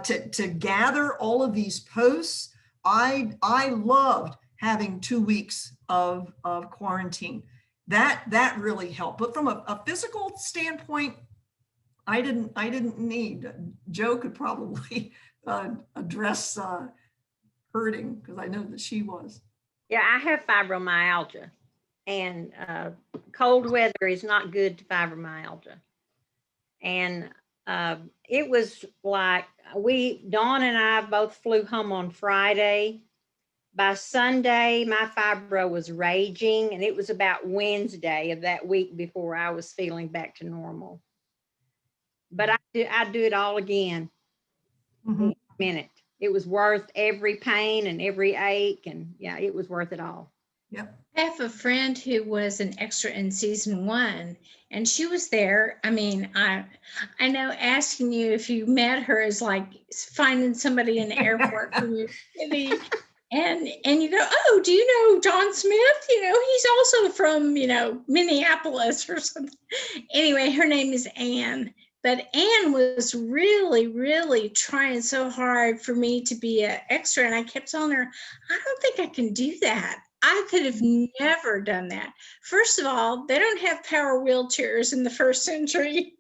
to gather all of these posts. I loved having 2 weeks of quarantine. that really helped. But from a physical standpoint, I didn't need. Joe could probably address hurting, because I know that she was. Yeah, I have fibromyalgia, and cold weather is not good to fibromyalgia. And it was like Dawn and I both flew home on Friday. By Sunday, my fibro was raging, and it was about Wednesday of that week before I was feeling back to normal. But I'd do it all again in a minute. It was worth every pain and every ache, and yeah, it was worth it all. Yep. I have a friend who was an extra in season 1, and she was there. I mean, I know asking you if you met her is like finding somebody in the airport from your city. And you go, oh, do you know John Smith? You know, he's also from, you know, Minneapolis or something. Anyway, her name is Anne. But Anne was really, really trying so hard for me to be an extra. And I kept telling her, I don't think I can do that. I could have never done that. First of all, they don't have power wheelchairs in the first century.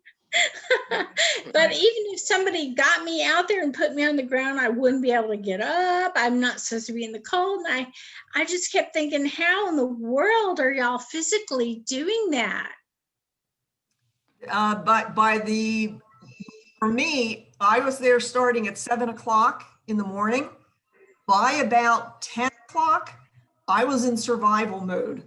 But even if somebody got me out there and put me on the ground, I wouldn't be able to get up. I'm not supposed to be in the cold. And I just kept thinking, how in the world are y'all physically doing that? For me, I was there starting at 7 o'clock in the morning. By about 10 o'clock, I was in survival mode,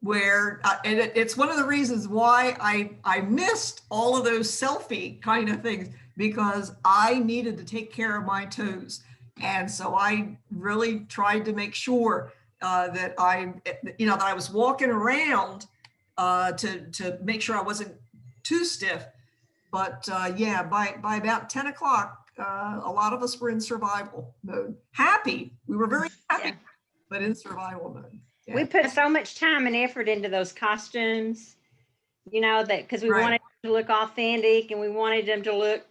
where and it's one of the reasons why I missed all of those selfie kind of things, because I needed to take care of my toes. And so I really tried to make sure that that I was walking around to make sure I wasn't too stiff. But yeah, by about 10 o'clock, a lot of us were in survival mode. Happy, we were very happy, but in survival mode. Yeah. We put so much time and effort into those costumes, you know, that because we wanted them to look authentic and we wanted them to look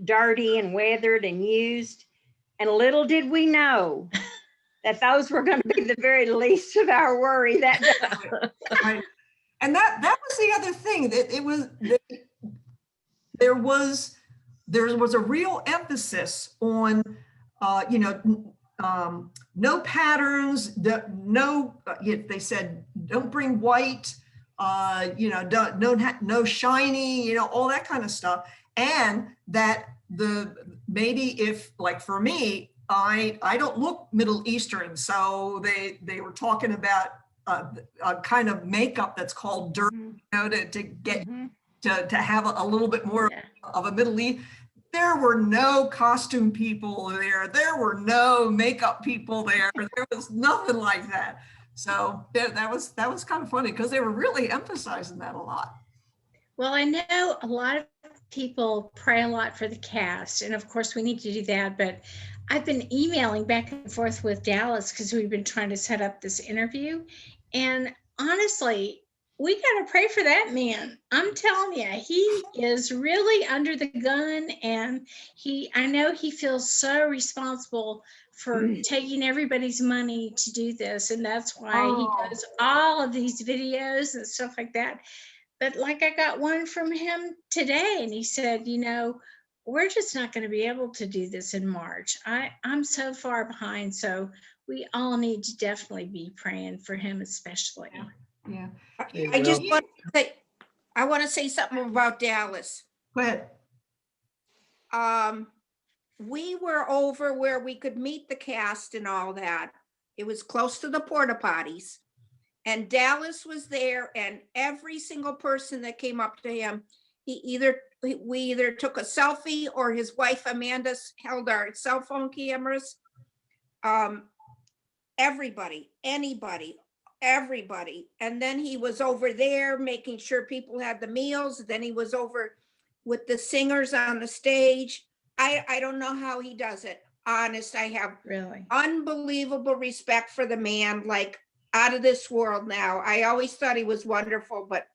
dirty and weathered and used. And little did we know that those were going to be the very least of our worry that day. Right. And that was the other thing, that there was a real emphasis on no patterns, they said don't bring white, no shiny, all that kind of stuff. And that maybe if, like for me, I don't look Middle Eastern, so they were talking about a kind of makeup that's called dirt, to get to have a little bit more of a Middle East. There were no costume people there. There were no makeup people there. There was nothing like that. So that was kind of funny, because they were really emphasizing that a lot. Well, I know a lot of people pray a lot for the cast, and of course we need to do that, but I've been emailing back and forth with Dallas because we've been trying to set up this interview. And honestly, we got to pray for that man. I'm telling you, he is really under the gun, and I know he feels so responsible for taking everybody's money to do this. And that's why he does all of these videos and stuff like that. But like, I got one from him today, and he said, we're just not going to be able to do this in March. I'm so far behind. So we all need to definitely be praying for him, especially. Yeah. I just want to say something about Dallas. Go ahead. We were over where we could meet the cast and all that. It was close to the porta potties, and Dallas was there, and every single person that came up to him, we either took a selfie, or his wife Amanda held our cell phone cameras. Everybody, anybody, everybody. And then he was over there making sure people had the meals. Then he was over with the singers on the stage. I don't know how he does it. Honest, I have really unbelievable respect for the man, like out of this world now. I always thought he was wonderful, but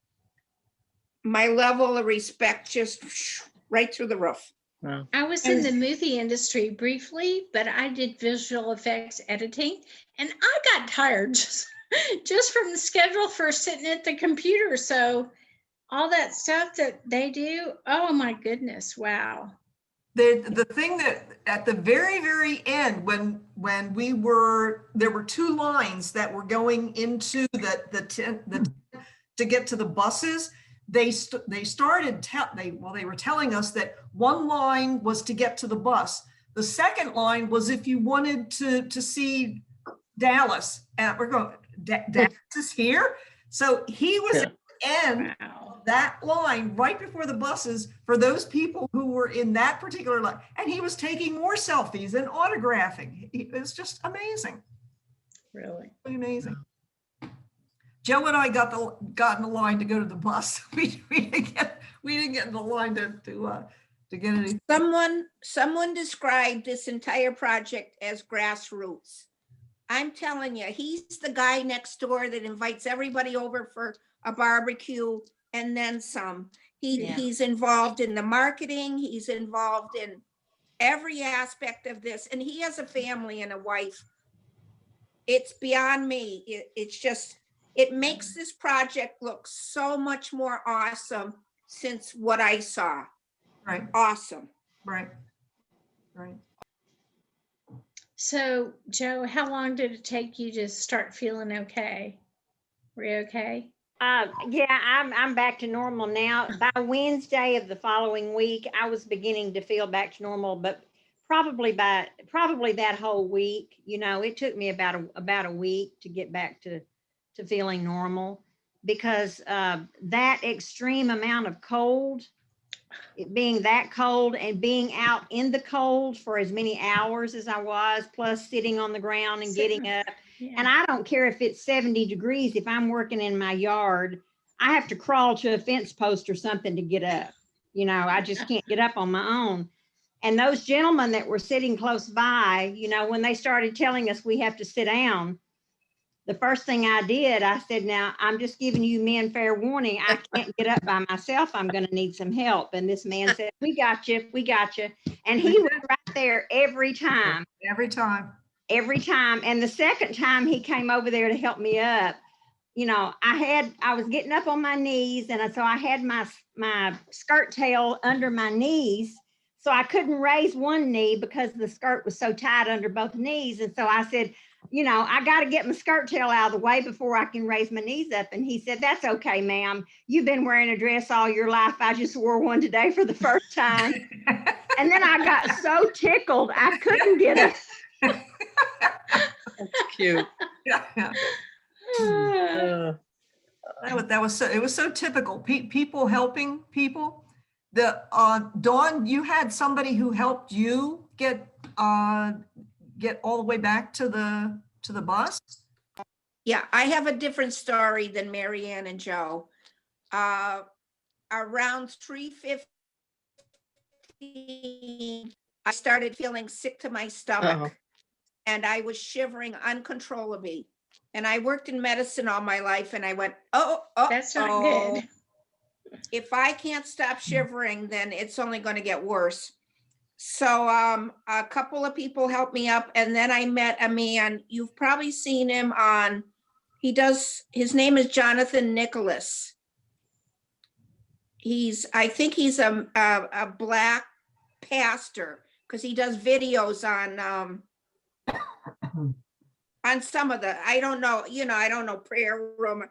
my level of respect just right through the roof. Wow. I was in the movie industry briefly, but I did visual effects editing, and I got tired just just from the schedule for sitting at the computer. So all that stuff that they do, oh my goodness, wow. The thing that at the very end, when there were two lines that were going into the tent to get to the buses. They were telling us that one line was to get to the bus. The second line was if you wanted to see Dallas. And we're going, Dallas is here. So he was at the end of that line right before the buses for those people who were in that particular line. And he was taking more selfies and autographing. It was just amazing. Really amazing. Joe and I got in the line to go to the bus. We didn't get in the line to get any. Someone described this entire project as grassroots. I'm telling you, he's the guy next door that invites everybody over for a barbecue and then some. He's involved in the marketing. He's involved in every aspect of this, and he has a family and a wife. It's beyond me. It's just, it makes this project look so much more awesome since what I saw. Right. Awesome. Right. So, Joe, how long did it take you to start feeling okay? Were you okay? Yeah, I'm back to normal now. By Wednesday of the following week, I was beginning to feel back to normal, but probably that whole week, it took me about a week to get back to feeling normal, because that extreme amount of cold, it being that cold and being out in the cold for as many hours as I was, plus sitting on the ground and getting up. Yeah. And I don't care if it's 70 degrees, if I'm working in my yard, I have to crawl to a fence post or something to get up. I just can't get up on my own. And those gentlemen that were sitting close by, when they started telling us we have to sit down, the first thing I did, I said, now I'm just giving you men fair warning. I can't get up by myself. I'm going to need some help. And this man said, we got you. And he was right there every time. Every time. And the second time he came over there to help me up, I was getting up on my knees. And so I had my skirt tail under my knees. So I couldn't raise one knee because the skirt was so tight under both knees. And so I said, I got to get my skirt tail out of the way before I can raise my knees up. And he said, that's okay, ma'am. You've been wearing a dress all your life. I just wore one today for the first time. And then I got so tickled, I couldn't get up. That's cute. Yeah. It was so typical. People helping people. Dawn, you had somebody who helped you get all the way back to the bus. Yeah, I have a different story than Marianne and Joe. Around 3:15, I started feeling sick to my stomach, and I was shivering uncontrollably. And I worked in medicine all my life, and I went, oh, that's not good. If I can't stop shivering, then it's only going to get worse. So a couple of people helped me up, and then I met a man. You've probably seen him on. His name is Jonathan Nicholas. I think he's a Black pastor, because he does videos on some of the, I don't know, I don't know, prayer room.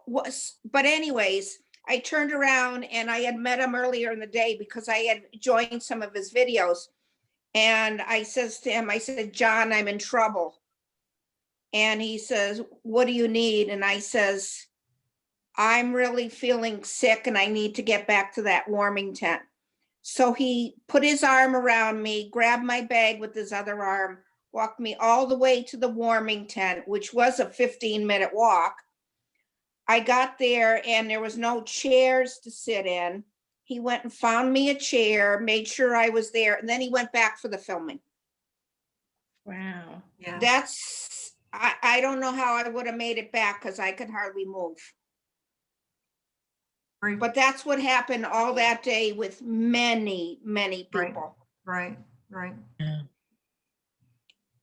But anyways, I turned around and I had met him earlier in the day because I had joined some of his videos. And I says to him, I said, John, I'm in trouble. And he says, what do you need? And I says, I'm really feeling sick and I need to get back to that warming tent. So he put his arm around me, grabbed my bag with his other arm, walked me all the way to the warming tent, which was a 15-minute walk. I got there and there was no chairs to sit in. He went and found me a chair, made sure I was there, and then he went back for the filming. Wow. Yeah. I don't know how I would have made it back because I could hardly move. Right. But that's what happened all that day with many, many people. Right. Yeah.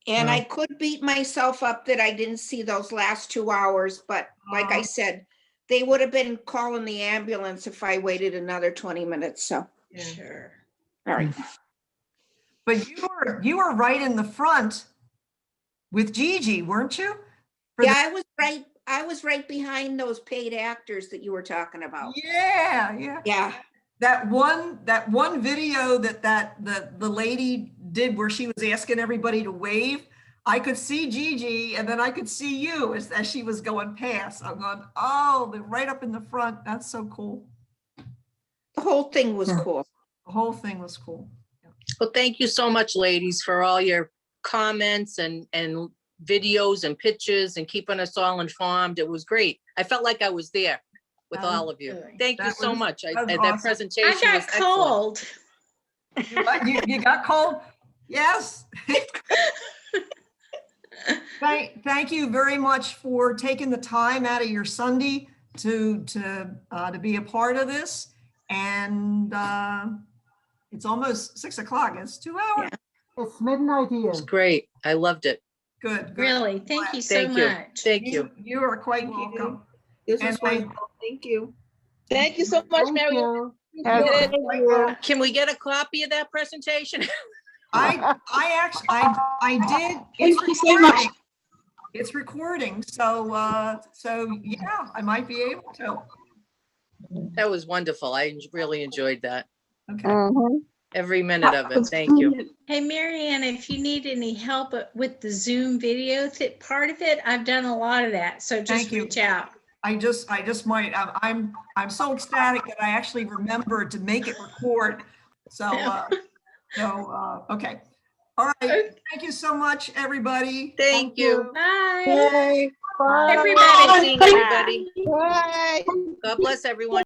And I could beat myself up that I didn't see those last 2 hours, but like I said, they would have been calling the ambulance if I waited another 20 minutes, so. Sure. All right. But you were right in the front with Gigi, weren't you? For Yeah, I was right behind those paid actors that you were talking about. Yeah. Yeah. That one video the lady did where she was asking everybody to wave, I could see Gigi and then I could see you as she was going past. I'm going, oh, they're right up in the front. That's so cool. The whole thing was cool. The whole thing was cool. Well, thank you so much, ladies, for all your comments and videos and pictures and keeping us all informed. It was great. I felt like I was there with all of you. Thank you so much. That awesome. presentation I was got excellent. cold. You got cold? Yes. Thank you very much for taking the time out of your Sunday to be a part of this. And it's almost 6 o'clock. It's 2 hours. It's midnight here. It was great. I loved it. Good. Really, thank you so Thank you. much. Thank you. You are quite welcome. This And was wonderful. Thank you. Thank you so much, Thank Mary. you. Can we get a copy of that presentation? I did. Thank you so much. It's recording, so yeah, I might be able to. That was wonderful. I really enjoyed that. Okay. Every minute of it. Thank you. Hey, Marianne, if you need any help with the Zoom video part of it, I've done a lot of that. So just Thank you. reach out. I just might. I'm so ecstatic that I actually remembered to make it record. So okay. All right. Thank you so much, everybody. Thank you. Bye. Bye. Everybody. Seeing everybody. Bye. God bless everyone.